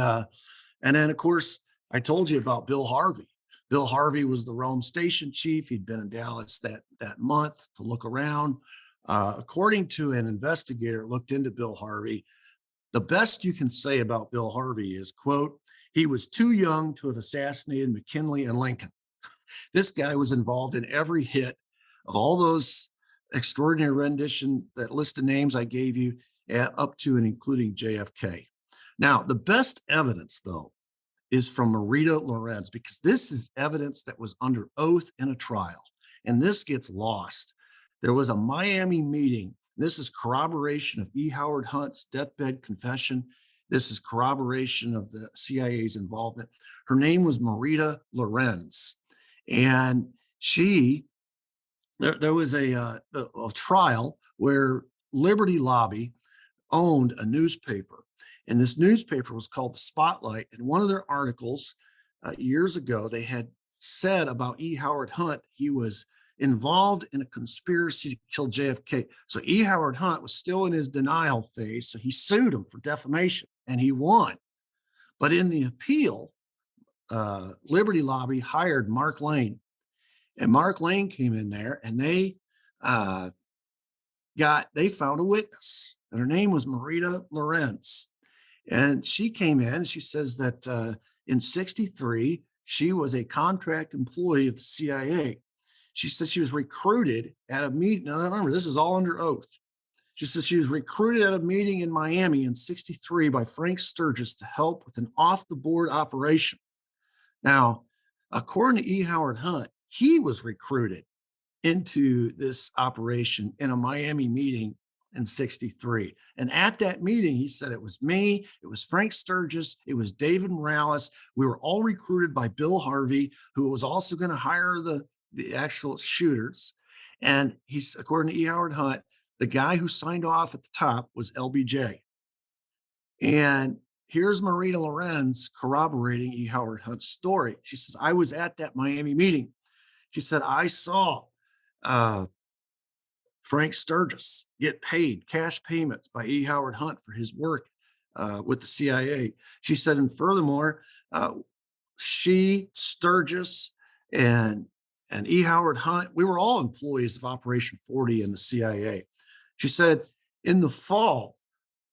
then, of course, I told you about Bill Harvey. Bill Harvey was the Rome station chief. He'd been in Dallas that month to look around. According to an investigator looked into Bill Harvey, the best you can say about Bill Harvey is, quote, he was too young to have assassinated McKinley and Lincoln. This guy was involved in every hit of all those extraordinary rendition, that list of names I gave you, up to and including JFK. Now, the best evidence, though, is from Marita Lorenz, because this is evidence that was under oath in a trial, and this gets lost. There was a Miami meeting. This is corroboration of E. Howard Hunt's deathbed confession. This is corroboration of the CIA's involvement. Her name was Marita Lorenz, and there was a trial where Liberty Lobby owned a newspaper. And this newspaper was called The Spotlight. And one of their articles years ago, they had said about E. Howard Hunt, he was involved in a conspiracy to kill JFK. So E. Howard Hunt was still in his denial phase. So he sued him for defamation and he won. But in the appeal, Liberty Lobby hired Mark Lane. And Mark Lane came in there and they found a witness. And her name was Marita Lorenz. And she came in and she says that in 63, she was a contract employee of the CIA. She said she was recruited at a meeting. Now, remember, this is all under oath. She says she was recruited at a meeting in Miami in 63 by Frank Sturgis to help with an off-the-board operation. Now, according to E. Howard Hunt, he was recruited into this operation in a Miami meeting in 63. And at that meeting, he said, it was me, it was Frank Sturgis, it was David Morales. We were all recruited by Bill Harvey, who was also going to hire the actual shooters. And he's, according to E. Howard Hunt, the guy who signed off at the top was LBJ. And here's Marita Lorenz corroborating E. Howard Hunt's story. She says, I was at that Miami meeting. She said, I saw Frank Sturgis get paid cash payments by E. Howard Hunt for his work with the CIA. She said, and furthermore, she, Sturgis, and E. Howard Hunt, we were all employees of Operation 40 in the CIA. She said, in the fall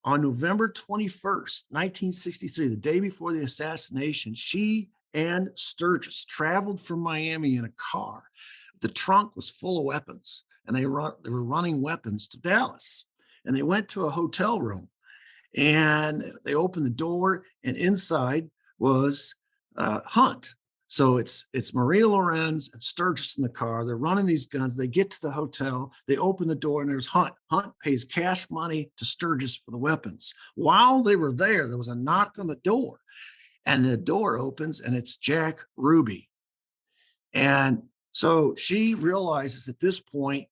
On November 21st, 1963, the day before the assassination, she and Sturgis traveled from Miami in a car. The trunk was full of weapons, and they were running weapons to Dallas. And they went to a hotel room, and they opened the door, and inside was Hunt. So it's Maria Lorenz and Sturgis in the car. They're running these guns. They get to the hotel. They open the door, and there's Hunt. Hunt pays cash money to Sturgis for the weapons. While they were there was a knock on the door, and the door opens, and it's Jack Ruby. And so she realizes at this point,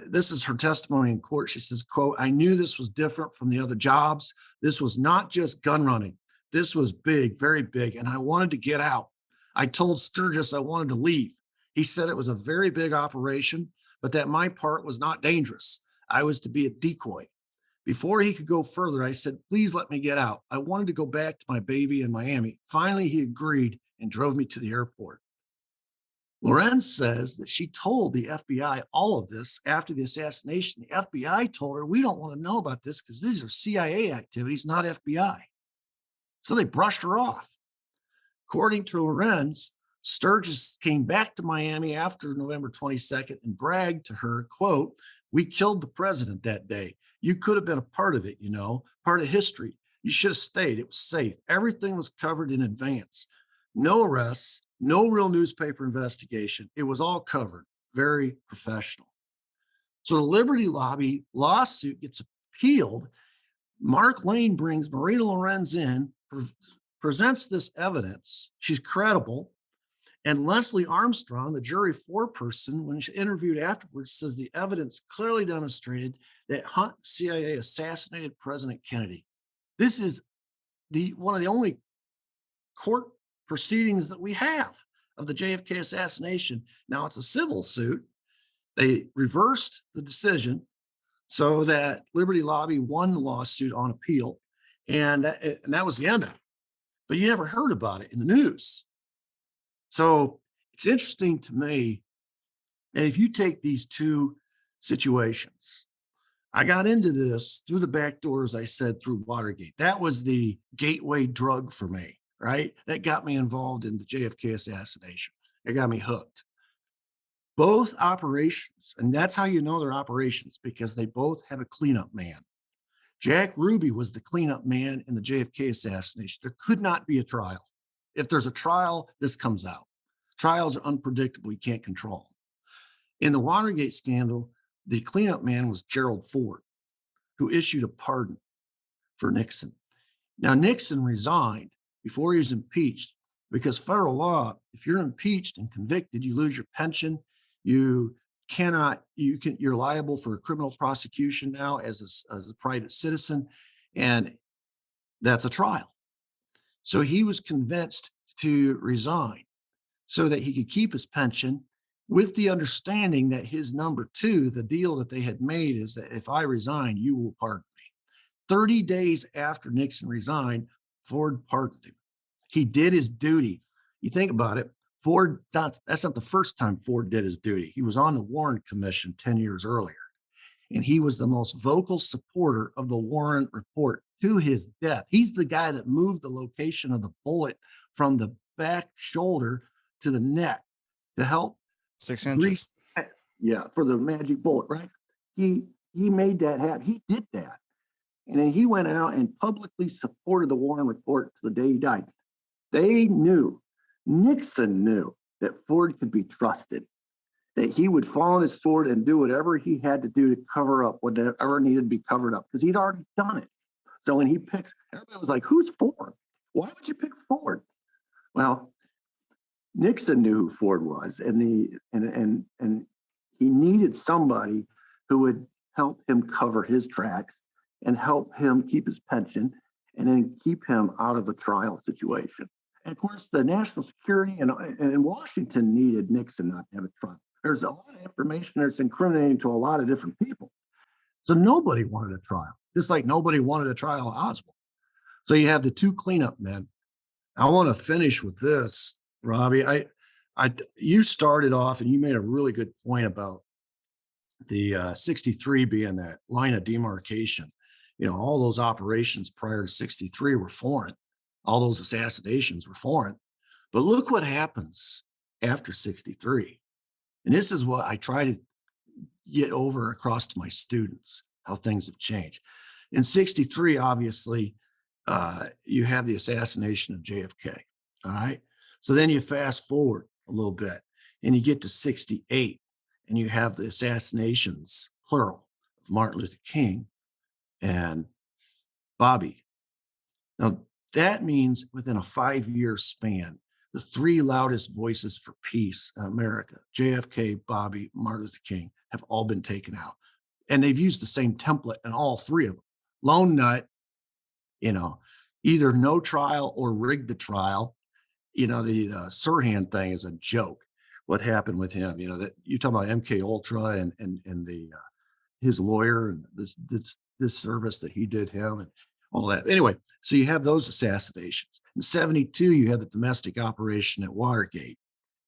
this is her testimony in court. She says, quote, "I knew this was different from the other jobs. This was not just gun running. This was big, very big. And I wanted to get out. I told Sturgis I wanted to leave. He said it was a very big operation, but that my part was not dangerous. I was to be a decoy. Before he could go further, I said, please let me get out. I wanted to go back to my baby in Miami. Finally, he agreed and drove me to the airport." Lorenz says that she told the FBI all of this after the assassination. The FBI told her, we don't want to know about this because these are CIA activities, not FBI. So they brushed her off. According to Lorenz, Sturgis came back to Miami after November 22nd and bragged to her, quote, "We killed the president that day. You could have been a part of it, part of history. You should have stayed. It was safe. Everything was covered in advance. No arrests, no real newspaper investigation. It was all covered. Very professional." So the Liberty Lobby lawsuit gets appealed. Mark Lane brings Marina Lorenz in, presents this evidence. She's credible. And Leslie Armstrong, the jury foreperson, when she interviewed afterwards, says the evidence clearly demonstrated that Hunt CIA assassinated President Kennedy. This is one of the only court proceedings that we have of the JFK assassination. Now it's a civil suit. They reversed the decision so that Liberty Lobby won the lawsuit on appeal, and that was the end of it. But you never heard about it in the news. So it's interesting to me that if you take these two situations, I got into this through the back door, as I said, through Watergate. That was the gateway drug for me, right? That got me involved in the JFK assassination. It got me hooked. Both operations, and that's how you know they're operations, because they both have a cleanup man. Jack Ruby was the cleanup man in the JFK assassination. There could not be a trial. If there's a trial, this comes out. Trials are unpredictable. You can't control them. In the Watergate scandal, the cleanup man was Gerald Ford, who issued a pardon for Nixon. Now, Nixon resigned before he was impeached because federal law, if you're impeached and convicted, you lose your pension. You're liable for a criminal prosecution now as a private citizen, and that's a trial. So he was convinced to resign so that he could keep his pension, with the understanding that his number two, the deal that they had made, is that if I resign, you will pardon me. 30 days after Nixon resigned, Ford pardoned him. He did his duty. You think about it, that's not the first time Ford did his duty. He was on the Warren Commission 10 years earlier, and he was the most vocal supporter of the Warren Report to his death. He's the guy that moved the location of the bullet from the back shoulder to the neck to help 6 inches. For the magic bullet, right? He made that happen. He did that. And then he went out and publicly supported the Warren Report to the day he died. They knew, Nixon knew, that Ford could be trusted, that he would fall on his sword and do whatever he had to do to cover up whatever needed to be covered up, because he'd already done it. So when he picks, everybody was like, who's Ford? Why would you pick Ford? Well, Nixon knew who Ford was, and he needed somebody who would help him cover his tracks and help him keep his pension, and then keep him out of a trial situation. And of course, the national security and Washington needed Nixon not to have a trial. There's a lot of information that's incriminating to a lot of different people. So nobody wanted a trial, just like nobody wanted a trial of Oswald. So you have the two cleanup men. I want to finish with this, Robbie. You started off and you made a really good point about the 63 being that line of demarcation. All those operations prior to 63 were foreign. All those assassinations were foreign. But look what happens after 63. And this is what I try to get over across to my students, how things have changed. In 63, obviously, you have the assassination of JFK. All right. So then you fast forward a little bit and you get to 68 and you have the assassinations, plural, of Martin Luther King and Bobby. Now, that means within a 5-year span, the three loudest voices for peace in America, JFK, Bobby, Martin Luther King, have all been taken out. And they've used the same template in all three of them. Lone Nut, you know, either no trial or rig the trial. The Sirhan thing is a joke. What happened with him? That you talk about MK Ultra and the his lawyer and this service that he did him and all that. Anyway, so you have those assassinations. In 72, you had the domestic operation at Watergate.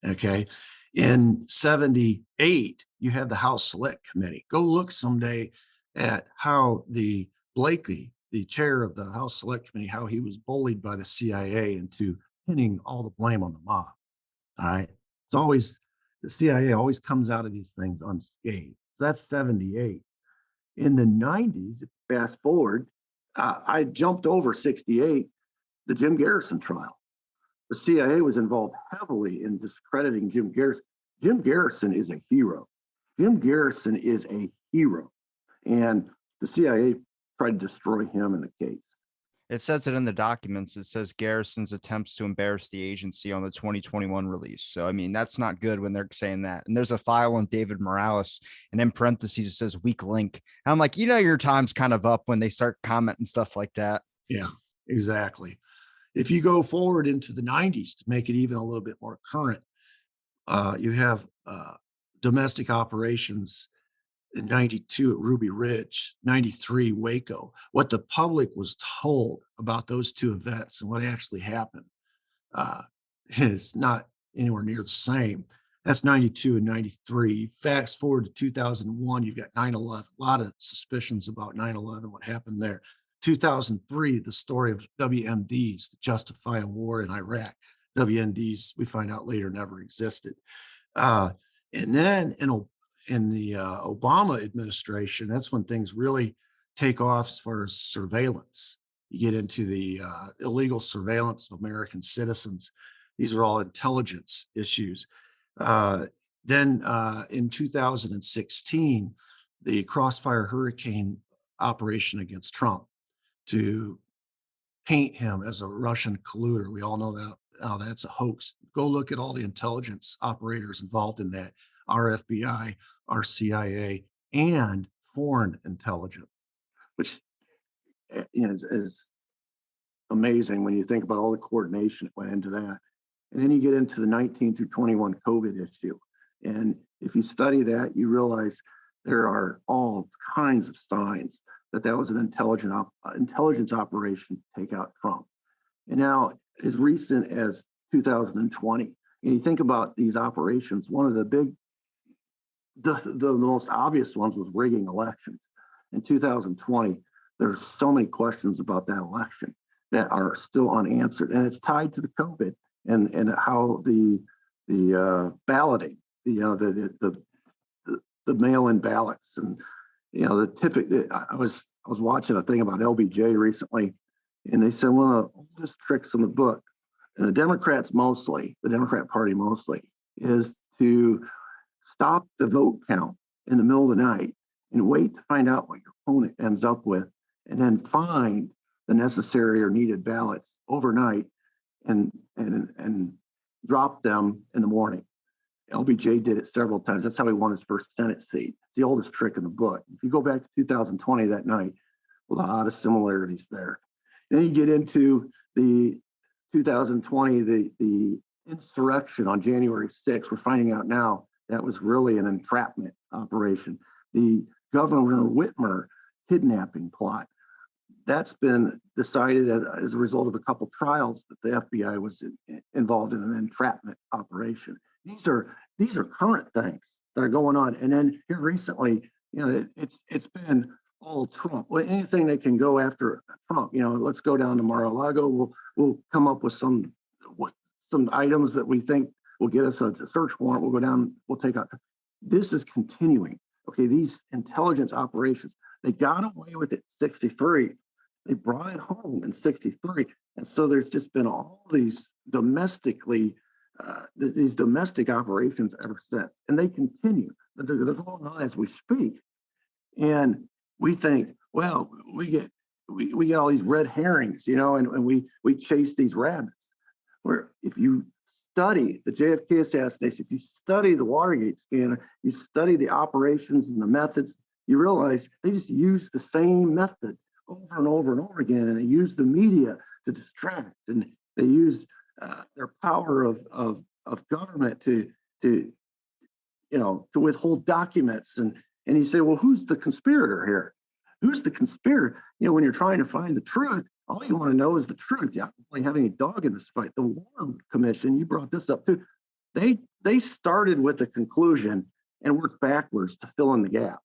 Okay. In 78, you have the House Select Committee. Go look someday at how the Blakely, the chair of the House Select Committee, how he was bullied by the CIA into pinning all the blame on the mob. All right. It's always the CIA always comes out of these things unscathed. That's 78. In the 90s, fast forward, I jumped over 68, the Jim Garrison trial. The CIA was involved heavily in discrediting Jim Garrison. Jim Garrison is a hero. Jim Garrison is a hero. And the CIA tried to destroy him in the case. It says it in the documents. It says Garrison's attempts to embarrass the agency on the 2021 release. So, I mean, that's not good when they're saying that. And there's a file on David Morales, and in parentheses, it says weak link. And I'm like, your time's kind of up when they start commenting stuff like that. Yeah, exactly. If you go forward into the 90s to make it even a little bit more current, you have domestic operations in 92 at Ruby Ridge, 93 Waco. What the public was told about those two events and what actually happened is not anywhere near the same. That's 92 and 93. Fast forward to 2001, you've got 9/11, a lot of suspicions about 9/11, what happened there. 2003, the story of WMDs to justify a war in Iraq. WMDs, we find out later, never existed. And then in the Obama administration, that's when things really take off as far as surveillance. You get into the illegal surveillance of American citizens. These are all intelligence issues. Then in 2016, the Crossfire Hurricane operation against Trump to paint him as a Russian colluder. We all know that that's a hoax. Go look at all the intelligence operators involved in that, our FBI, our CIA, and foreign intelligence, which is amazing when you think about all the coordination that went into that. And then you get into the 19 through 21 COVID issue. And if you study that, you realize there are all kinds of signs that was an intelligence operation to take out Trump. And now, as recent as 2020, and you think about these operations, one of the most obvious ones was rigging elections. In 2020, there's so many questions about that election that are still unanswered, and it's tied to the COVID and how the balloting, the mail-in ballots, and the typical. I was watching a thing about LBJ recently, and they said one of the oldest tricks in the book, and the Democrat Party mostly, is to stop the vote count in the middle of the night and wait to find out what your opponent ends up with, and then find the necessary or needed ballots overnight and drop them in the morning. LBJ did it several times. That's how he won his first Senate seat. It's the oldest trick in the book. If you go back to 2020, that night, a lot of similarities there. Then you get into the 2020, the insurrection on January 6th. We're finding out now that was really an entrapment operation. The Governor Whitmer kidnapping plot, that's been decided as a result of a couple trials that the FBI was involved in an entrapment operation. These are current things that are going on. And then here recently, it's been oh, Trump, well, anything they can go after Trump, let's go down to Mar-a-Lago. We'll come up with what, some items that we think will get us a search warrant. We'll go down, we'll take out. This is continuing. Okay, these intelligence operations, they got away with it in 63. They brought it home in 63. And so there's just been all these these domestic operations ever since. And they continue. They're going on as we speak. And we think, well, we get all these red herrings, and we chase these rabbits. Where if you study the JFK assassination, if you study the Watergate scandal, you study the operations and the methods, you realize they just use the same method over and over and over again, and they use the media to distract, and they use their power of government to to withhold documents. And you say, well, who's the conspirator here? Who's the conspirator? When you're trying to find the truth, all you want to know is the truth. You don't really have any dog in this fight. The Warren Commission, you brought this up too. They started with a conclusion and worked backwards to fill in the gaps.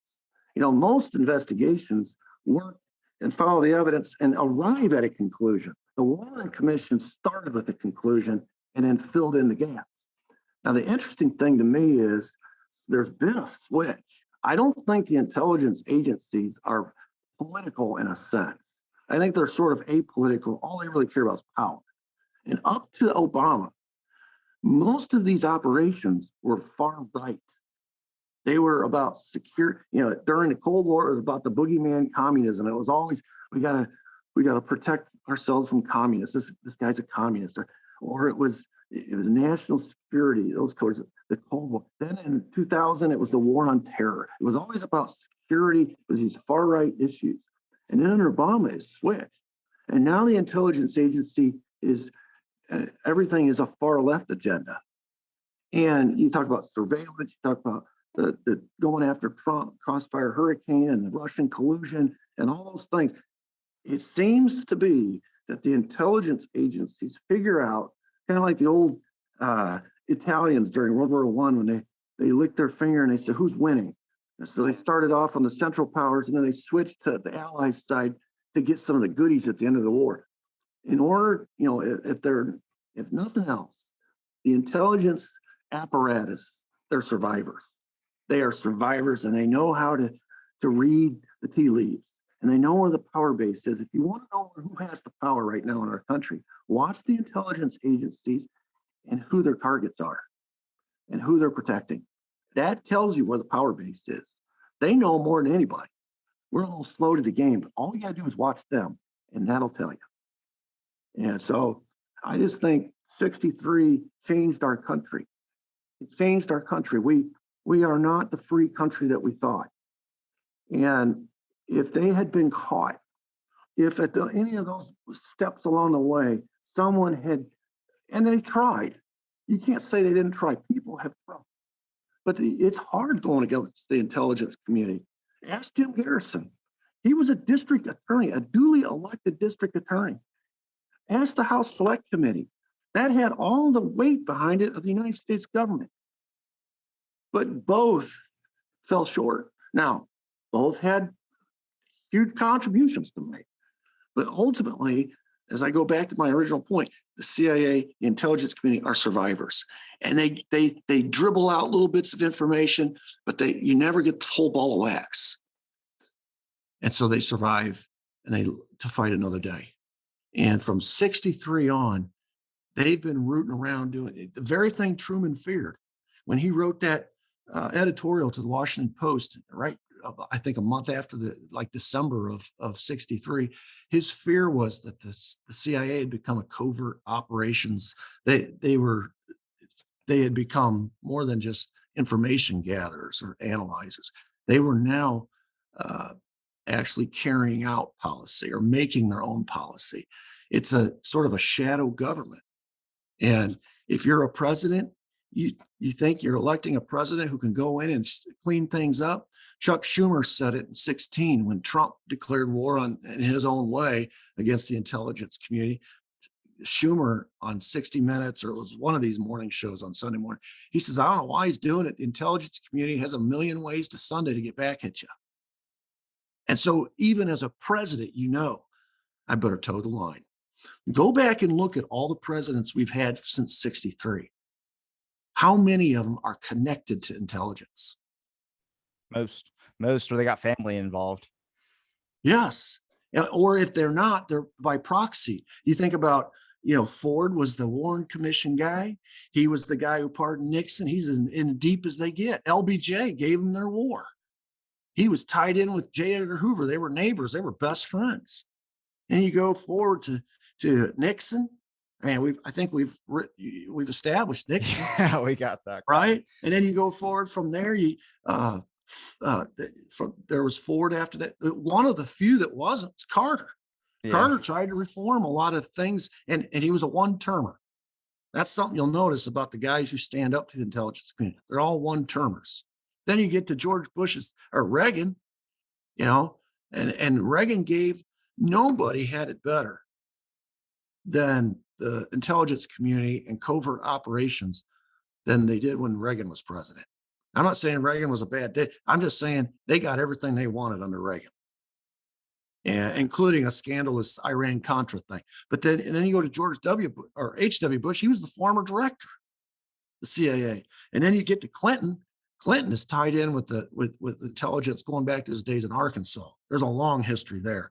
Most investigations work and follow the evidence and arrive at a conclusion. The Warren Commission started with a conclusion and then filled in the gaps. Now, the interesting thing to me is there's been a switch. I don't think the intelligence agencies are political in a sense. I think they're sort of apolitical. All they really care about is power. And up to Obama, most of these operations were far right. They were about secure, during the Cold War, it was about the boogeyman communism. It was always, we gotta protect ourselves from communists. This guy's a communist. Or it was national security, those codes, the Cold War. Then in 2000, it was the war on terror. It was always about security, it was these far right issues. And then under Obama, it switched. And now the intelligence agency is, everything is a far left agenda. And you talk about surveillance, you talk about the going after Trump, Crossfire Hurricane, and the Russian collusion, and all those things. It seems to be that the intelligence agencies figure out, kind of like the old Italians during World War I, when they licked their finger and they said, who's winning? And so they started off on the Central Powers, and then they switched to the Allies side to get some of the goodies at the end of the war. In order, if nothing else, the intelligence apparatus, they're survivors. They are survivors, and they know how to read the tea leaves, and they know where the power base is. If you want to know who has the power right now in our country, watch the intelligence agencies and who their targets are and who they're protecting. That tells you where the power base is. They know more than anybody. We're a little slow to the game, but all you got to do is watch them, and that'll tell you. And so I just think 63 changed our country. It changed our country. We are not the free country that we thought. And if they had been caught, if at any of those steps along the way, someone had, and they tried, you can't say they didn't try. People have tried. But it's hard going against the intelligence community. Ask Jim Garrison. He was a district attorney, a duly elected district attorney. Ask the House Select Committee. That had all the weight behind it of the United States government. But both fell short. Now, both had huge contributions to make. But ultimately, as I go back to my original point, the CIA, the intelligence community are survivors. And they dribble out little bits of information, but you never get the full ball of wax. And so they survive to fight another day. And from 63 on, they've been rooting around doing it. The very thing Truman feared when he wrote that editorial to the Washington Post, right? I think a month after December of 63, his fear was that the CIA had become a covert operations. They had become more than just information gatherers or analyzers. They were now actually carrying out policy or making their own policy. It's a sort of a shadow government. And if you're a president, you think you're electing a president who can go in and clean things up. Chuck Schumer said it in 2016 when Trump declared war in his own way against the intelligence community. Schumer on 60 Minutes, or it was one of these morning shows on Sunday morning, he says, I don't know why he's doing it. The intelligence community has a million ways to Sunday to get back at you. And so even as a president, I better toe the line. Go back and look at all the presidents we've had since 63. How many of them are connected to intelligence? Most, or they got family involved. Yes. Or if they're not, they're by proxy. You think about, Ford was the Warren Commission guy. He was the guy who pardoned Nixon. He's in deep as they get. LBJ gave them their war. He was tied in with J. Edgar Hoover. They were neighbors. They were best friends. And you go forward to Nixon. I mean, I think we've established Nixon, Yeah, we got that. right? And then you go forward from there. There was Ford after that. One of the few that wasn't was Carter. Yeah. Carter tried to reform a lot of things, and he was a one-termer. That's something you'll notice about the guys who stand up to the intelligence community. They're all one-termers. Then you get to George Bush's or Reagan, and Reagan nobody had it better than the intelligence community and covert operations than they did when Reagan was president. I'm not saying Reagan was a bad day. I'm just saying they got everything they wanted under Reagan, and including a scandalous Iran-Contra thing. And then you go to George W. or H.W. Bush. He was the former director, the CIA. And then you get to Clinton. Clinton is tied in with intelligence going back to his days in Arkansas. There's a long history there.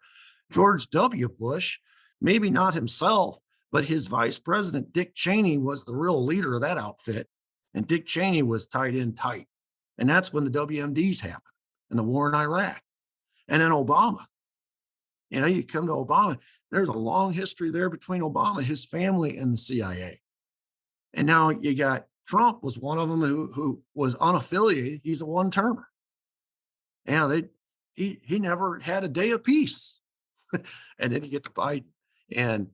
George W. Bush, maybe not himself, but his vice president, Dick Cheney, was the real leader of that outfit. And Dick Cheney was tied in tight. And that's when the WMDs happened and the war in Iraq. And then Obama. You come to Obama, there's a long history there between Obama, his family, and the CIA. And now you got Trump was one of them who was unaffiliated. He's a one-termer. He never had a day of peace. And then you get to Biden. And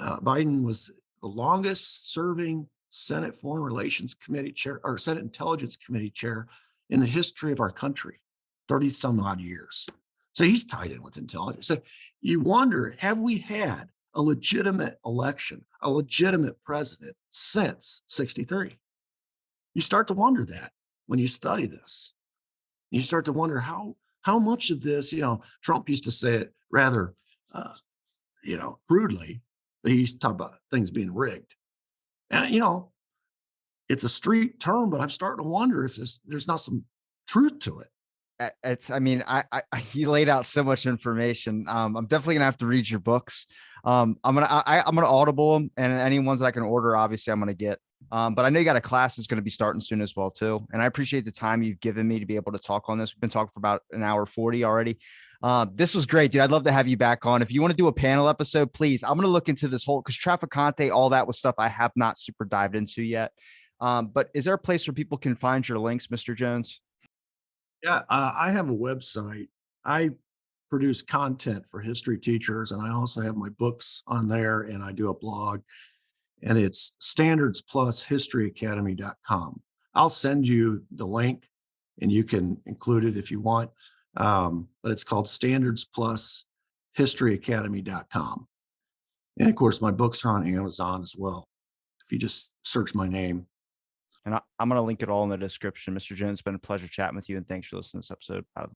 Biden was the longest serving Senate Foreign Relations Committee chair or Senate Intelligence Committee chair in the history of our country, 30 some odd years. So he's tied in with intelligence. So you wonder, have we had a legitimate election, a legitimate president since 63? You start to wonder that when you study this. You start to wonder how much of this, Trump used to say it rather, crudely, but he used to talk about things being rigged. And, it's a street term, but I'm starting to wonder if there's not some truth to it. You laid out so much information. I'm definitely gonna have to read your books. I'm gonna Audible them, and any ones that I can order, obviously I'm gonna get. But I know you got a class that's going to be starting soon as well too. And I appreciate the time you've given me to be able to talk on this. We've been talking for about an hour 40 already. This was great, dude. I'd love to have you back on. If you want to do a panel episode, please, I'm going to look into this whole, because Trafficante, all that was stuff I have not super dived into yet. But is there a place where people can find your links, Mr. Jones? Yeah, I have a website. I produce content for history teachers, and I also have my books on there, and I do a blog, and it's standardsplushistoryacademy.com. I'll send you the link, and you can include it if you want, but it's called standardsplushistoryacademy.com. And of course, my books are on Amazon as well. If you just search my name. And I'm going to link it all in the description. Mr. Jones, it's been a pleasure chatting with you, and thanks for listening to this episode.